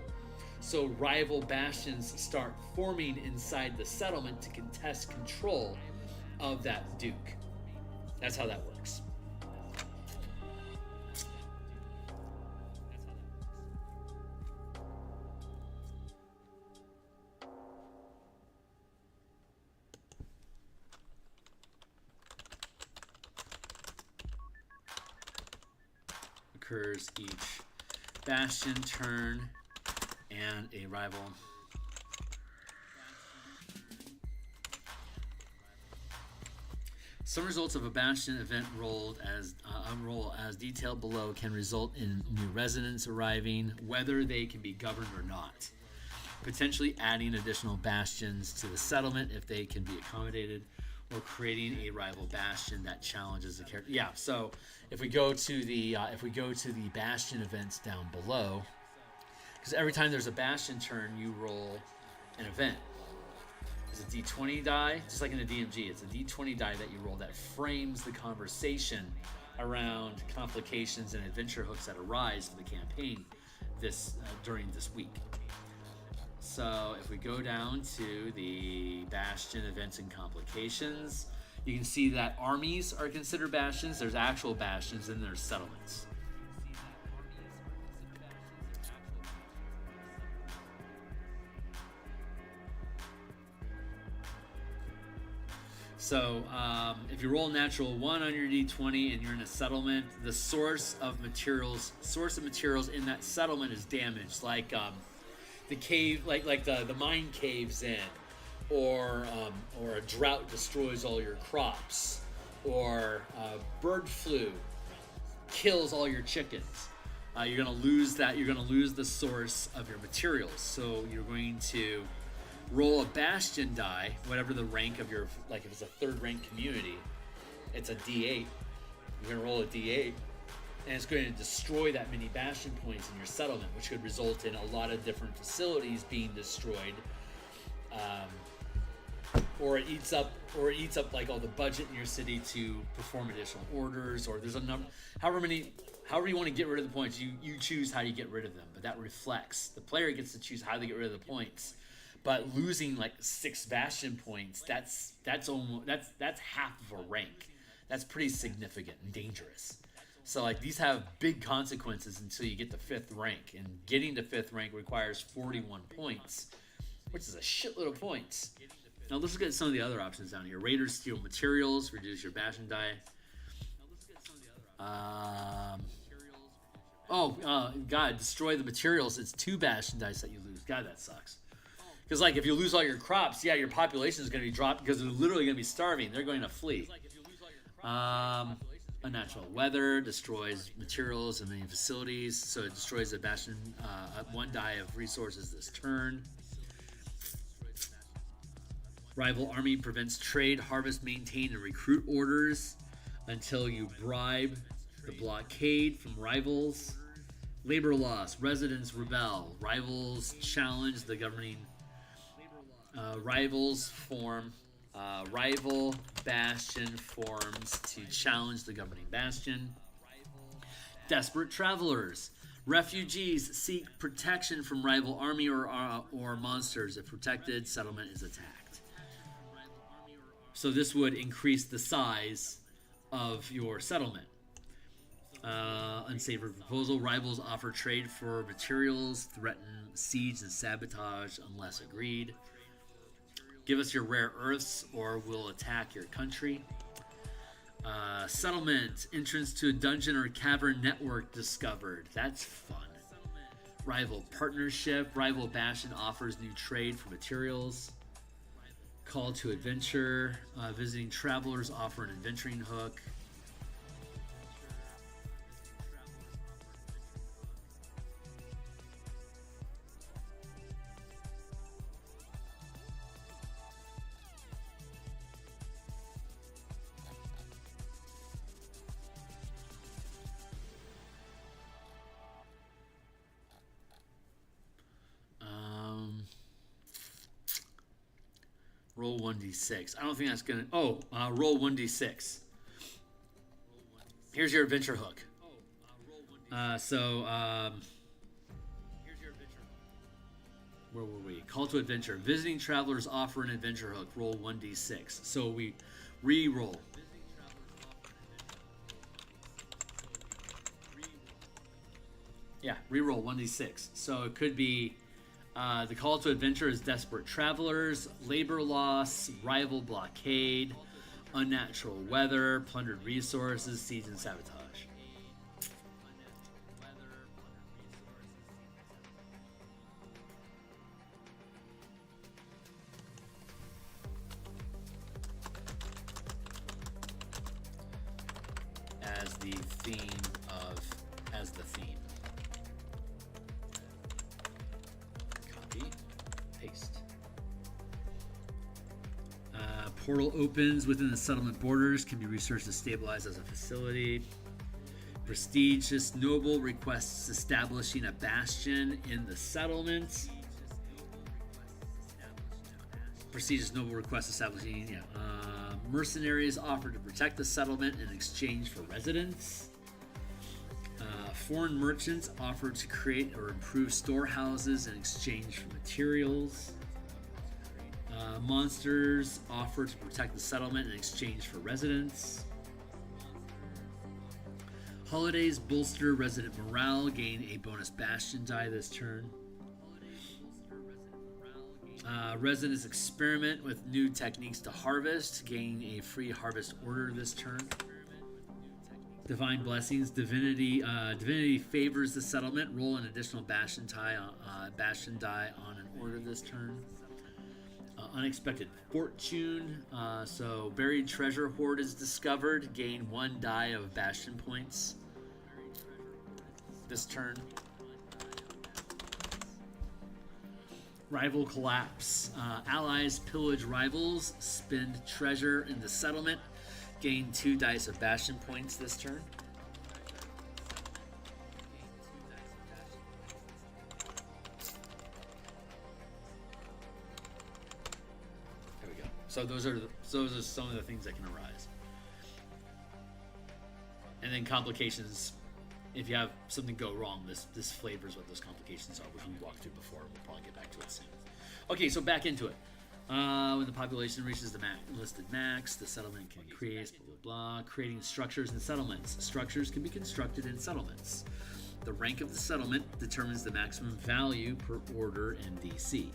So rival bastions start forming inside the settlement to contest control of that Duke. That's how that works. Occurs each bastion turn and a rival some results of a bastion event roll as detailed below can result in new residents arriving, whether they can be governed or not, potentially adding additional bastions to the settlement if they can be accommodated, or creating a rival bastion that challenges the character. Yeah, so if we go to the bastion events down below, because every time there's a bastion turn, you roll an event. It's a D20 die, just like in a DMG. It's a D20 die that you roll that frames the conversation around complications and adventure hooks that arise for the campaign during this week. So if we go down to the bastion events and complications, you can see that armies are considered bastions. There's actual bastions, and there's settlements. So if you roll a natural 1 on your D20 and you're in a settlement, the source of materials in that settlement is damaged, like the cave, like the mine caves in, or a drought destroys all your crops, or bird flu kills all your chickens. You're going to lose that. You're going to lose the source of your materials. So you're going to roll a Bastion die, whatever the rank of your, like if it's a 3rd rank community, it's a D8. You're going to roll a D8, and it's going to destroy that many Bastion points in your settlement, which could result in a lot of different facilities being destroyed. Or it eats up like all the budget in your city to perform additional orders, or there's a number, however you want to get rid of the points, you choose how you get rid of them, but that reflects, the player gets to choose how they get rid of the points. But losing like 6 Bastion points, that's half of a rank. That's pretty significant and dangerous. So like these have big consequences until you get to 5th rank, and getting to 5th rank requires 41 points, which is a shitload of points. Now let's look at some of the other options down here. Raiders steal materials, reduce your Bastion die. God, destroy the materials. It's 2 Bastion dice that you lose. God, that sucks. Because like if you lose all your crops, yeah, your population is going to be dropped because they're literally going to be starving. They're going to flee. Unnatural weather destroys materials and many facilities, so it destroys the Bastion 1 die of resources this turn. Rival army prevents trade, harvest, maintain, and recruit orders until you bribe the blockade from rivals. Labor loss, residents rebel, rivals challenge the governing. Rivals form. Rival Bastion forms to challenge the governing Bastion. Desperate travelers. Refugees seek protection from rival army or monsters if protected settlement is attacked. So this would increase the size of your settlement. Unsavory proposal. Rivals offer trade for materials, threaten siege and sabotage unless agreed. Give us your rare earths or we'll attack your country. Settlement. Entrance to a dungeon or cavern network discovered. That's fun. Rival partnership. Rival Bastion offers new trade for materials. Call to adventure. Visiting travelers offer an adventuring hook. Roll 1d6. I don't think that's gonna. Roll 1d6. Here's your adventure hook. Where were we? Call to adventure. Visiting travelers offer an adventure hook. Roll 1d6. So we re-roll. Yeah, re-roll 1d6. So it could be. The call to adventure is desperate travelers, labor loss, rival blockade, unnatural weather, plundered resources, siege and sabotage. As the theme. Paste. Portal opens within the settlement borders, can be researched to stabilize as a facility. Prestigious noble requests establishing a bastion in the settlement. Prestigious noble requests establishing, mercenaries offered to protect the settlement in exchange for residents. Foreign merchants offered to create or improve storehouses in exchange for materials. Monsters offer to protect the settlement in exchange for residents. Holidays bolster resident morale, gain a bonus bastion die this turn. Residents experiment with new techniques to harvest, gain a free harvest order this turn. Divine blessings. Divinity favors the settlement. Roll an additional bastion die on an order this turn. Unexpected fortune. So buried treasure hoard is discovered. Gain 1 die of bastion points. this turn. Rival collapse. Allies pillage rivals, spend treasure in the settlement, gain 2 dice of Bastion points this turn. There we go. So those are some of the things that can arise. And then complications. If you have something go wrong, this flavors what those complications are, which we walked through before. We'll probably get back to it soon. Okay, so back into it. When the population reaches the listed max, the settlement can increase, blah, blah, blah. Creating structures and settlements. Structures can be constructed in settlements. The rank of the settlement determines the maximum value per order and DC.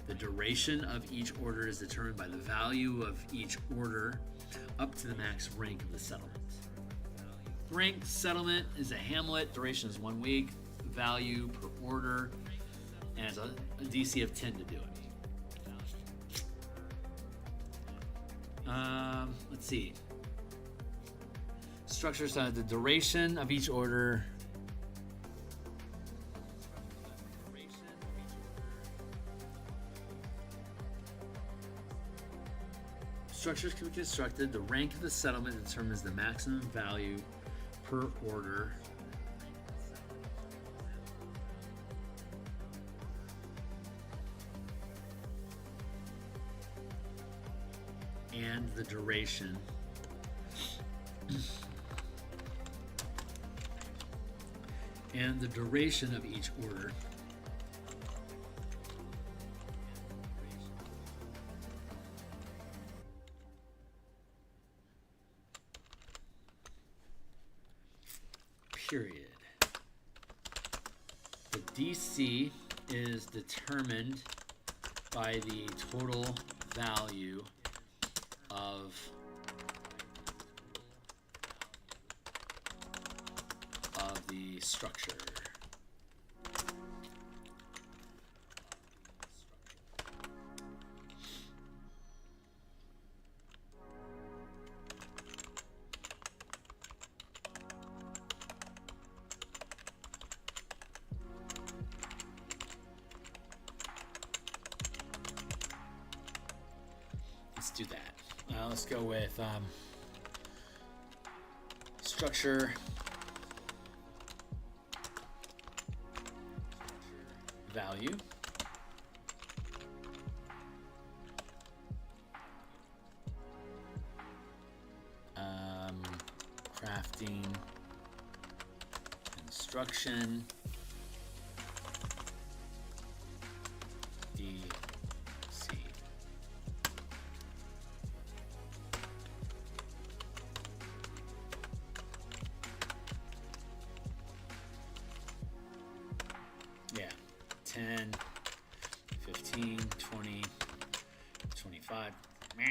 The duration of each order is determined by the value of each order up to the max rank of the settlement. Rank settlement is a hamlet. Duration is 1 week. Value per order, and it's a DC of 10 to do it. Let's see. Structures the duration of each order. Structures can be constructed. The rank of the settlement determines the maximum value per order. And the duration. And the duration of each order. Period. The DC is determined by the total value of the structure. Let's do that. Let's go with structure value. Crafting construction DC. Yeah, 10, 15, 20, 25. Meh.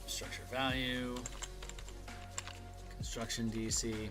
Structure value, construction DC.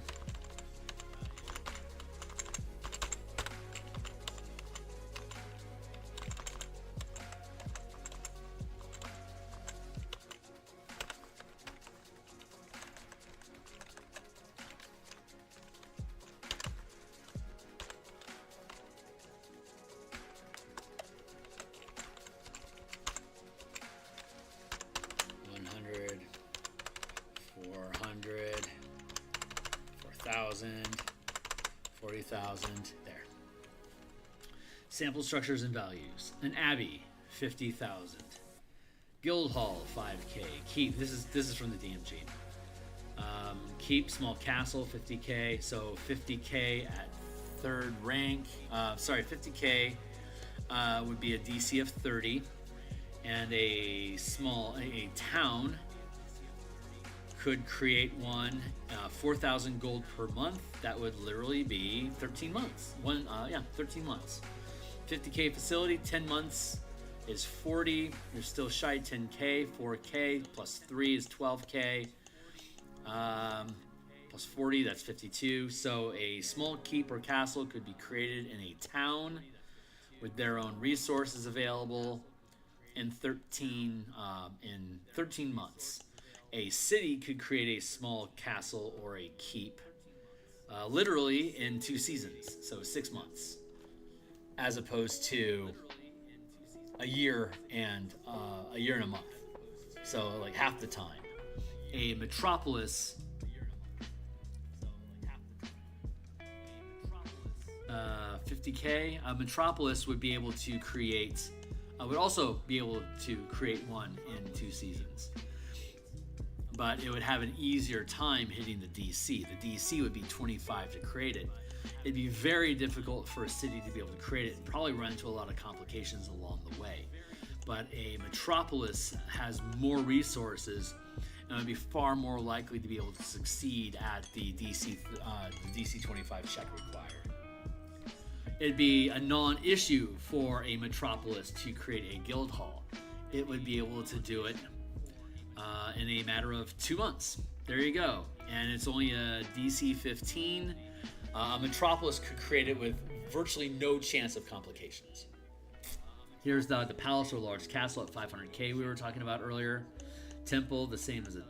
There. Sample structures and values. An abbey, 50,000. Guild hall, 5k. Keep. This is from the DMG. Keep, small castle, 50k. So 50k at third rank. 50k would be a DC of 30, and a town could create one, 4,000 gold per month. That would literally be 13 months. 13 months. 50k facility, 10 months is 40. You're still shy 10k. 4k plus 3 is 12k. Plus 40, that's 52. So a small keep or castle could be created in a town with their own resources available in 13 months. A city could create a small castle or a keep literally in 2 seasons, so 6 months, as opposed to a year and a month, so like half the time. A metropolis, 50k. A metropolis would be able to create, would also be able to create one in 2 seasons. But it would have an easier time hitting the DC. The DC would be 25 to create it. It'd be very difficult for a city to be able to create it and probably run into a lot of complications along the way. But a metropolis has more resources and would be far more likely to be able to succeed at the DC 25 check required. It'd be a non-issue for a metropolis to create a guild hall. It would be able to do it in a matter of 2 months. There you go. And it's only a DC 15. A metropolis could create it with virtually no chance of complications. Here's the palace or large castle at 500k we were talking about earlier. Temple, the same as a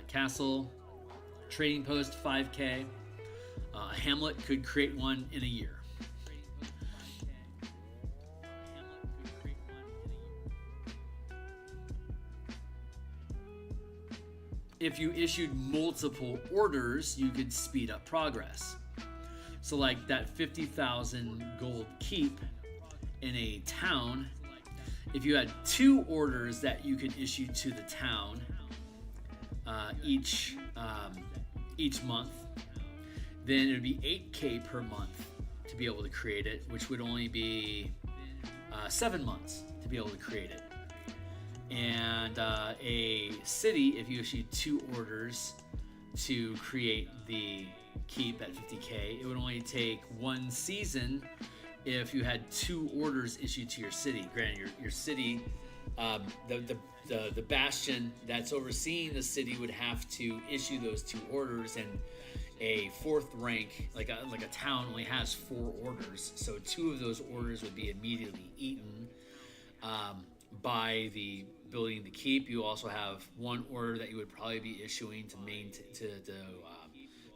castle. Trading post, 5k. A hamlet could create one in a year. If you issued multiple orders, you could speed up progress. So like that 50,000 gold keep in a town, if you had 2 orders that you could issue to the town each month, then it would be 8k per month to be able to create it, which would only be 7 months to be able to create it. And a city, if you issue 2 orders to create the keep at 50k, it would only take 1 season if you had 2 orders issued to your city. Granted, your city, the Bastion that's overseeing the city would have to issue those 2 orders, and a 4th rank, like a town, only has 4 orders, so 2 of those orders would be immediately eaten by the building the keep. You also have 1 order that you would probably be issuing to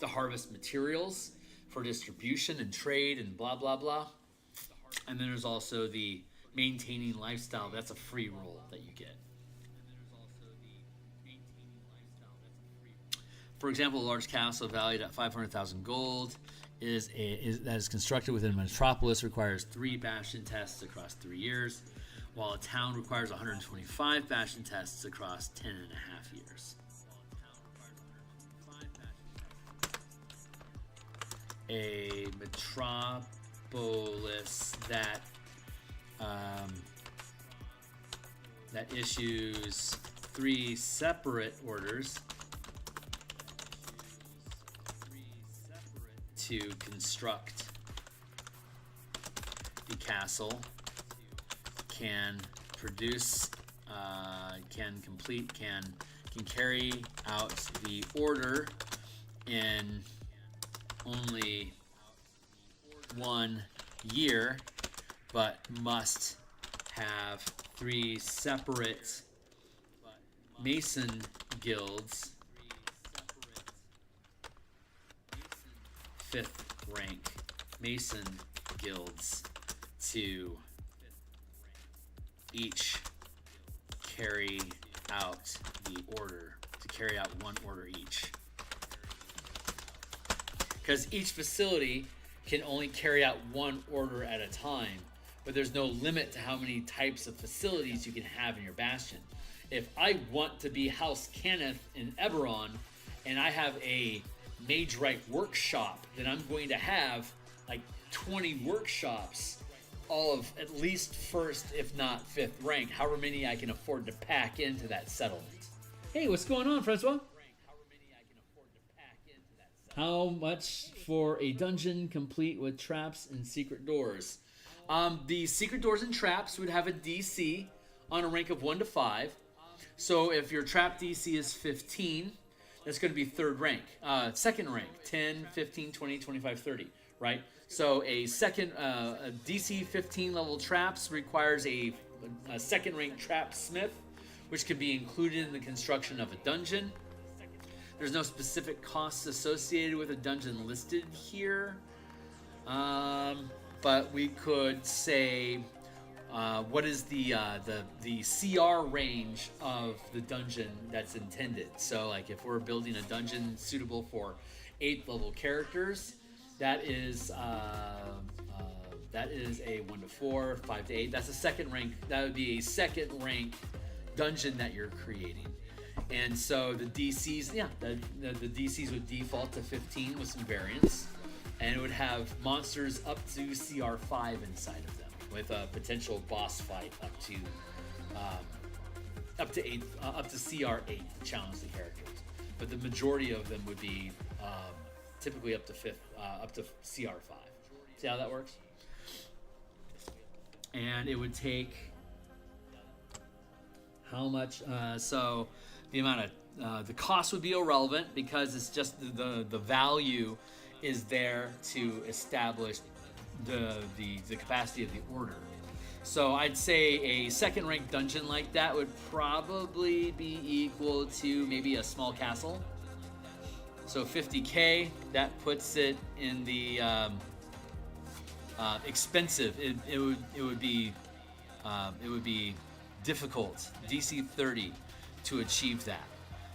harvest materials for distribution and trade and blah blah blah. And then there's also the maintaining lifestyle. That's a free roll that you get. For example, a large castle valued at 500,000 gold that is constructed within a metropolis requires 3 Bastion tests across 3 years, while a town requires 125 Bastion tests across 10 and a half years. A metropolis that issues 3 separate orders to construct the castle can produce, can carry out the order in only 1 year, but must have 3 separate Mason guilds, 5th rank Mason guilds, to each carry out the order, to carry out 1 order each. Because each facility can only carry out 1 order at a time, but there's no limit to how many types of facilities you can have in your Bastion. If I want to be House Cannith in Eberron, and I have a Mage Right workshop, then I'm going to have like 20 workshops all of at least first, if not fifth rank, however many I can afford to pack into that settlement. Hey, what's going on, Francois? How much for a dungeon complete with traps and secret doors? The secret doors and traps would have a DC on a rank of 1 to 5. So if your trap DC is 15, that's going to be third rank. Second rank, 10, 15, 20, 25, 30, right? So a DC 15 level traps requires a second rank trap smith, which can be included in the construction of a dungeon. There's no specific costs associated with a dungeon listed here. But we could say, what is the CR range of the dungeon that's intended? So, like, if we're building a dungeon suitable for 8th level characters, that is a 1 to 4, 5 to 8. That's a second rank. That would be a second rank dungeon that you're creating. And so the DCs, the DCs would default to 15 with some variants. And it would have monsters up to CR5 inside of them, with a potential boss fight up to CR8 to challenge the characters. But the majority of them would be typically up to CR5. See how that works? And it would take how much? So the amount of the cost would be irrelevant because it's just the value is there to establish the capacity of the order. So I'd say a second ranked dungeon like that would probably be equal to maybe a small castle. So 50K, that puts it in the expensive. It would be difficult, DC 30, to achieve that.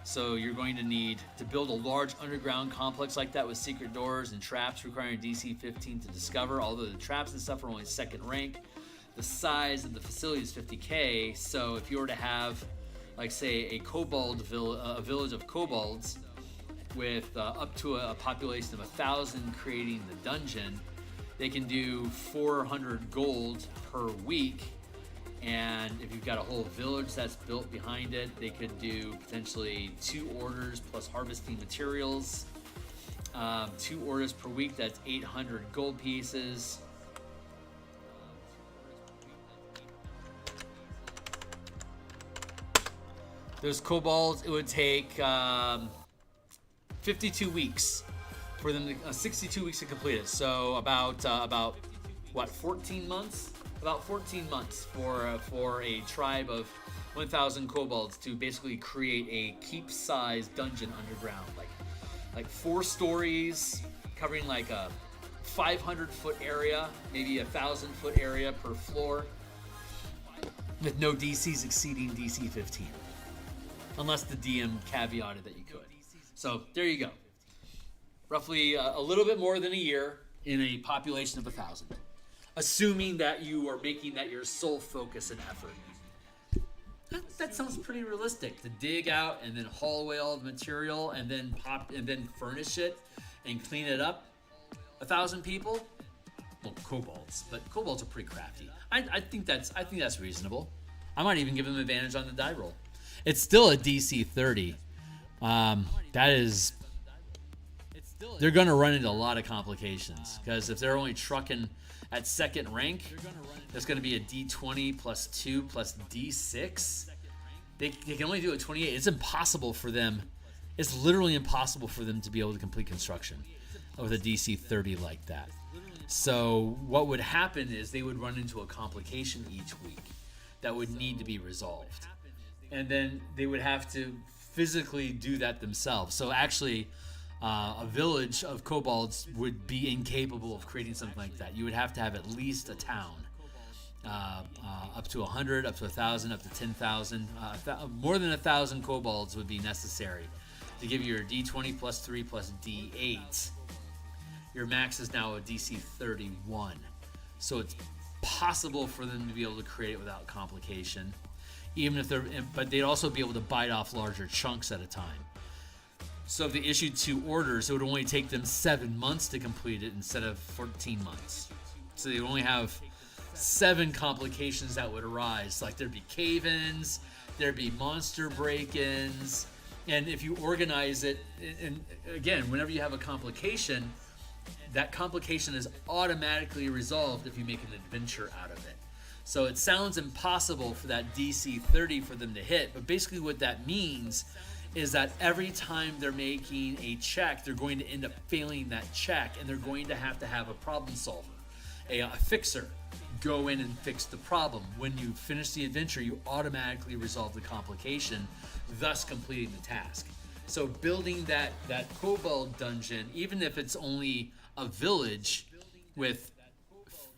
So you're going to need to build a large underground complex like that with secret doors and traps requiring DC 15 to discover, although the traps and stuff are only second rank. The size of the facility is 50K, so if you were to have, like, say, a village of kobolds with up to a population of 1,000 creating the dungeon, they can do 400 gold per week. And if you've got a whole village that's built behind it, they could do potentially 2 orders plus harvesting materials. 2 orders per week, that's 800 gold pieces. Those kobolds, it would take 52 weeks for them to, 62 weeks to complete it. So about what, 14 months? About 14 months for a tribe of 1,000 kobolds to basically create a keep-sized dungeon underground, like 4 stories, covering like a 500-foot area, maybe a 1,000-foot area per floor, with no DCs exceeding DC 15, unless the DM caveated that you could. So there you go. Roughly a little bit more than a year in a population of 1,000. Assuming that you are making that your sole focus and effort. That sounds pretty realistic. To dig out and then haul away all the material and then furnish it and clean it up. 1,000 people? Well, kobolds, but kobolds are pretty crafty. I think that's reasonable. I might even give them advantage on the die roll. It's still a DC 30. They're going to run into a lot of complications because if they're only trucking at second rank, there's going to be a D20 plus 2 plus D6. They can only do a 28. It's impossible for them. It's literally impossible for them to be able to complete construction with a DC 30 like that. So what would happen is they would run into a complication each week that would need to be resolved. And then they would have to physically do that themselves. So actually, a village of kobolds would be incapable of creating something like that. You would have to have at least a town, up to 100, up to 1,000, up to 10,000. More than 1,000 kobolds would be necessary to give you your D20 plus 3 plus D8. Your max is now a DC 31. So it's possible for them to be able to create it without complication. But they'd also be able to bite off larger chunks at a time. So if they issued 2 orders, it would only take them 7 months to complete it instead of 14 months. So they only have 7 complications that would arise. Like there'd be cave-ins, there'd be monster break-ins, and if you organize it, and again, whenever you have a complication, that complication is automatically resolved if you make an adventure out of it. So it sounds impossible for that DC 30 for them to hit, but basically what that means is that every time they're making a check, they're going to end up failing that check, and they're going to have a problem solver, a fixer, go in and fix the problem. When you finish the adventure, you automatically resolve the complication, thus completing the task. So building that kobold dungeon, even if it's only a village with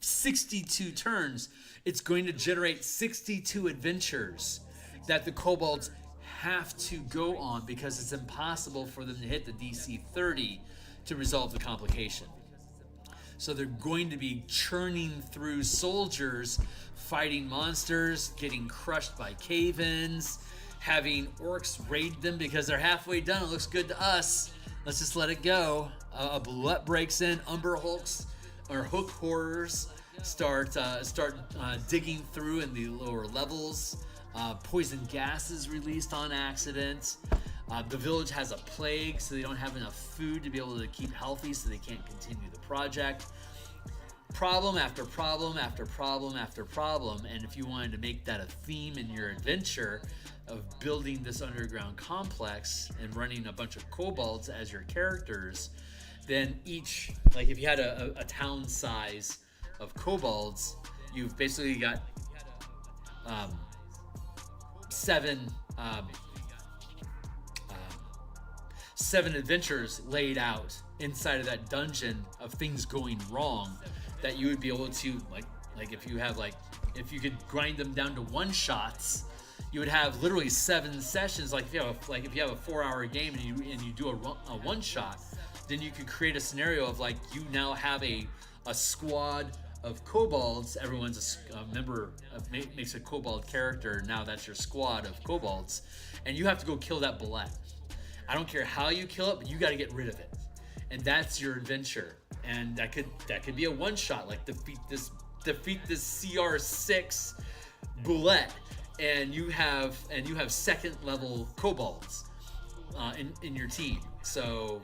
62 turns, it's going to generate 62 adventures that the kobolds have to go on, because it's impossible for them to hit the DC 30 to resolve the complication. So they're going to be churning through soldiers, fighting monsters, getting crushed by cave-ins, having orcs raid them because they're halfway done. It looks good to us. Let's just let it go. A Bulette breaks in. Umber Hulks or Hook Horrors start digging through in the lower levels. Poison gas is released on accident. The village has a plague, so they don't have enough food to be able to keep healthy, so they can't continue the project. Problem after problem after problem after problem, and if you wanted to make that a theme in your adventure of building this underground complex and running a bunch of kobolds as your characters, then each, like if you had a town size of kobolds, you've basically got 7 adventures laid out inside of that dungeon of things going wrong that you would be able to like if you could grind them down to one shots, you would have literally 7 sessions. Like if you have a 4-hour game and you do a one shot, then you could create a scenario of like you now have a squad of kobolds. Everyone's a member makes a kobold character. Now that's your squad of kobolds, and you have to go kill that Bulette. I don't care how you kill it, but you got to get rid of it, and that's your adventure. And that could be a one shot, like defeat this CR6 Bulette, and you have 2nd level kobolds in your team. So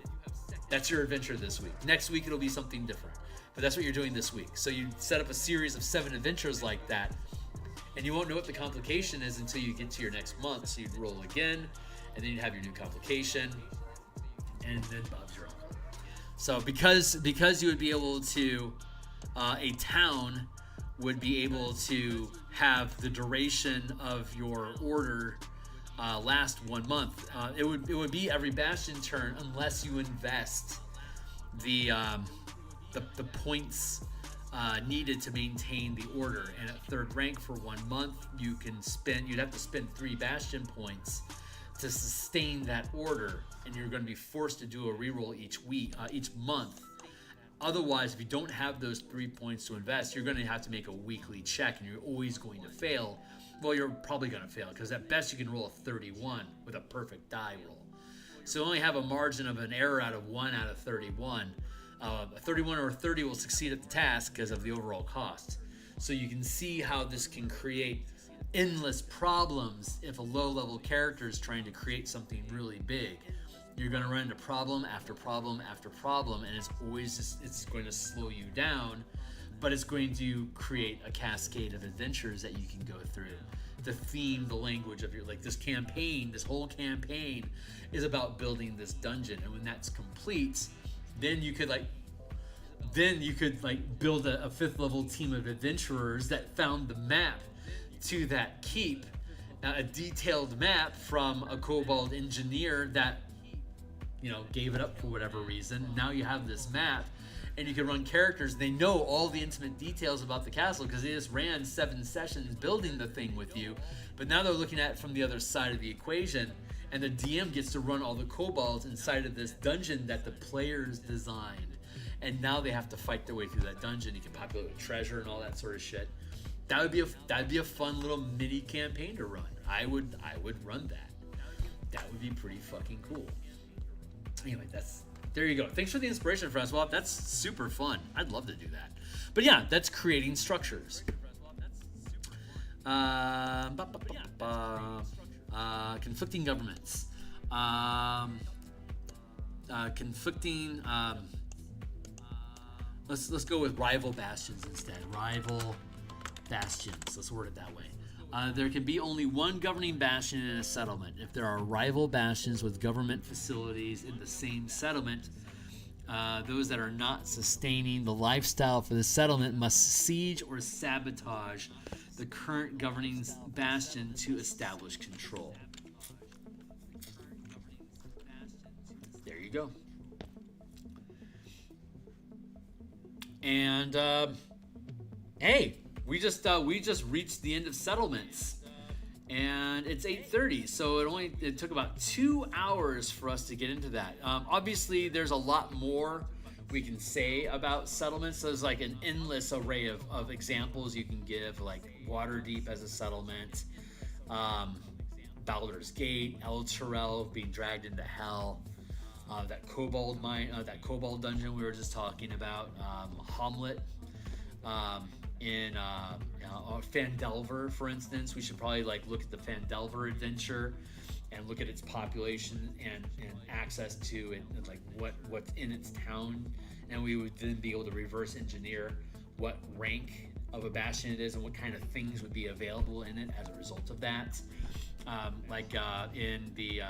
that's your adventure this week. Next week it'll be something different. But that's what you're doing this week. So you set up a series of 7 adventures like that, and you won't know what the complication is until you get to your next month. So you'd roll again, and then you'd have your new complication, and then Bob's your uncle. So because you would be able to, a town would be able to have the duration of your order last 1 month. It would be every Bastion turn unless you invest the points needed to maintain the order. And at 3rd rank for 1 month, you'd have to spend 3 Bastion points to sustain that order, and you're going to be forced to do a reroll each month. Otherwise, if you don't have those 3 points to invest, you're going to have to make a weekly check, and you're always going to fail. Well, you're probably going to fail, because at best you can roll a 31 with a perfect die roll. So you only have a margin of an error out of 1 out of 31. A 31 or a 30 will succeed at the task because of the overall cost. So you can see how this can create endless problems if a low-level character is trying to create something really big. You're going to run into problem after problem after problem, and it's going to slow you down, but it's going to create a cascade of adventures that you can go through. The theme, the language of this whole campaign is about building this dungeon, and when that's complete, then you could build a 5th level team of adventurers that found the map to that keep, a detailed map from a kobold engineer that gave it up for whatever reason. Now you have this map, and you can run characters. They know all the intimate details about the castle because they just ran 7 sessions building the thing with you, but now they're looking at it from the other side of the equation, and the DM gets to run all the kobolds inside of this dungeon that the players designed, and now they have to fight their way through that dungeon. You can populate with treasure and all that sort of shit. That'd be a fun little mini campaign to run. I would run that. That would be pretty fucking cool. Anyway, there you go. Thanks for the inspiration, Francois. That's super fun. I'd love to do that. But yeah, that's creating structures. Conflicting governments. Conflicting. Let's go with rival bastions instead. Rival bastions. Let's word it that way. There can be only one governing bastion in a settlement. If there are rival bastions with government facilities in the same settlement, those that are not sustaining the lifestyle for the settlement must siege or sabotage the current governing bastion to establish control. There you go. And hey, we just reached the end of settlements, and it's 8:30, so it took about 2 hours for us to get into that. Obviously, there's a lot more we can say about settlements. There's like an endless array of examples you can give, like Waterdeep as a settlement, Baldur's Gate, El Terrell being dragged into hell. That Kobold mine, that Kobold dungeon we were just talking about, Hamlet, in Phandelver, for instance. We should probably like look at the Phandelver adventure and look at its population and access to it, and like what's in its town, and we would then be able to reverse engineer what rank of a bastion it is and what kind of things would be available in it as a result of that. In the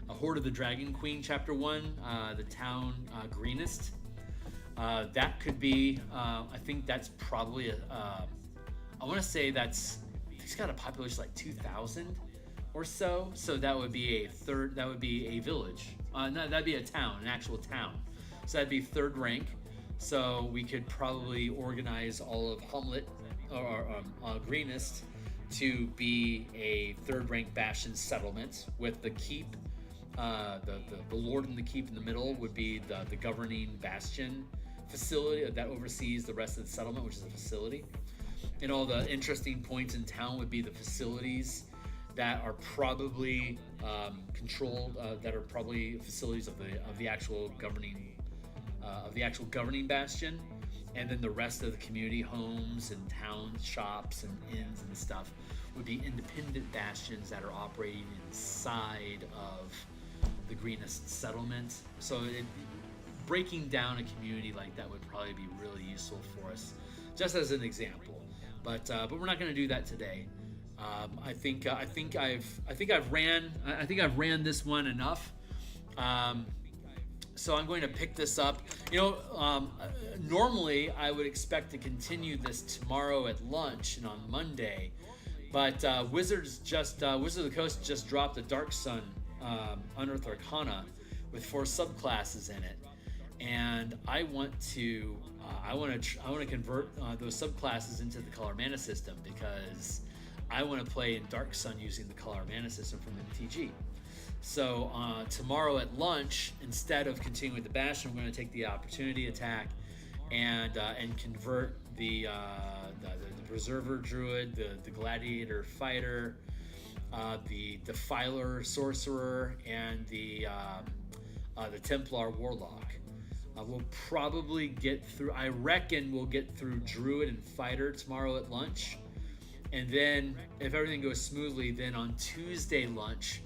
A Horde of the Dragon Queen, Chapter 1, the town Greenest. That could be, I think that's probably, I want to say it's got a population like 2,000 or so. So that would be a village. No, that'd be a town, an actual town. So that'd be third rank. So we could probably organize all of Hamlet or Greenest to be a third rank bastion settlement with the keep. The Lord in the Keep in the middle would be the governing bastion facility that oversees the rest of the settlement, which is a facility. And all the interesting points in town would be the facilities that are probably controlled, that are probably facilities of the actual governing bastion. And then the rest of the community homes and town shops and inns and stuff would be independent bastions that are operating inside of the Greenest settlement. So breaking down a community like that would probably be really useful for us, just as an example. But we're not going to do that today. I think I've ran this one enough. So I'm going to pick this up. Normally I would expect to continue this tomorrow at lunch and on Monday, but Wizards of the Coast just dropped a Dark Sun Unearthed Arcana with 4 subclasses in it, and I want to convert those subclasses into the Color Mana system, because I want to play in Dark Sun using the Color Mana system from MTG. So tomorrow at lunch, instead of continuing with the Bastion, we're going to take the Opportunity Attack and convert the Preserver Druid, the Gladiator Fighter, the Defiler Sorcerer, and the Templar Warlock. We'll probably get through. I reckon we'll get through Druid and Fighter tomorrow at lunch, and then if everything goes smoothly, then on Tuesday lunch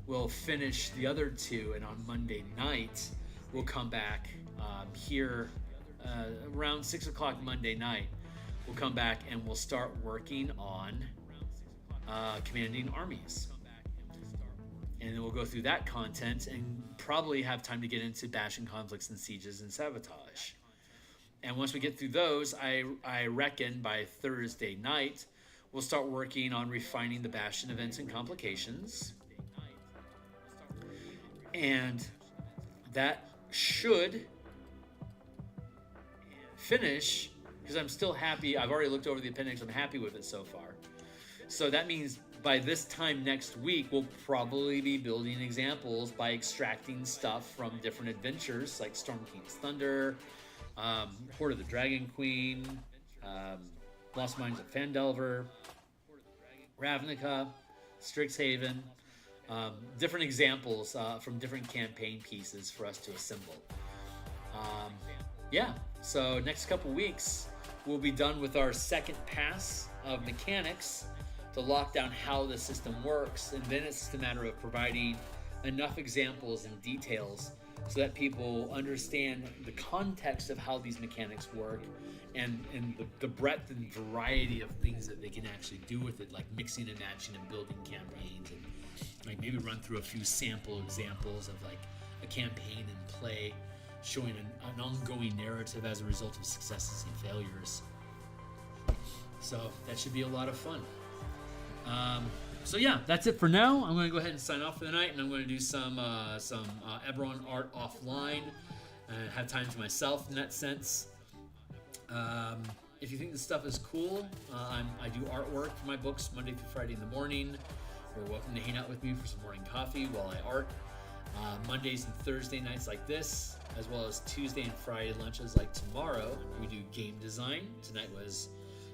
we'll finish the other 2, and on Monday night we'll come back here around 6 o'clock Monday night. We'll come back and we'll start working on commanding armies, and then we'll go through that content and probably have time to get into Bastion conflicts and sieges and sabotage. And once we get through those, I reckon by Thursday night we'll start working on refining the Bastion events and complications, and that should finish, because I'm still happy. I've already looked over the appendix. I'm happy with it so far. So that means by this time next week, we'll probably be building examples by extracting stuff from different adventures, like Storm King's Thunder, Horde of the Dragon Queen, Lost Mines of Phandelver, Ravnica, Strixhaven, different examples from different campaign pieces for us to assemble. So next couple weeks, we'll be done with our second pass of mechanics to lock down how the system works, and then it's just a matter of providing enough examples and details so that people understand the context of how these mechanics work and the breadth and variety of things that they can actually do with it, like mixing and matching and building campaigns, and like maybe run through a few sample examples of like a campaign in play, showing an ongoing narrative as a result of successes and failures. So that should be a lot of fun. So yeah, that's it for now. I'm going to go ahead and sign off for the night, and I'm going to do some Eberron art offline and have time to myself in that sense. If you think this stuff is cool, I do artwork for my books Monday through Friday in the morning. You're welcome to hang out with me for some morning coffee while I art. Mondays and Thursday nights like this, as well as Tuesday and Friday lunches like tomorrow, we do game design. Tonight was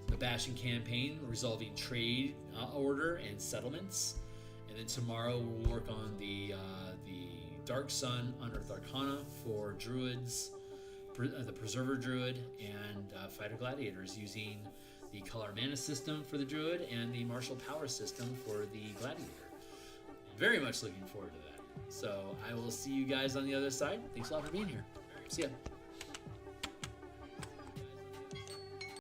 the Bastion campaign, resolving trade order and settlements. And then tomorrow we'll work on the Dark Sun Unearthed Arcana for Druids, the Preserver Druid, and Fighter Gladiators, using the Color Mana system for the Druid and the Martial Power system for the Gladiator. Very much looking forward to that. So I will see you guys on the other side. Thanks a lot for being here. See ya.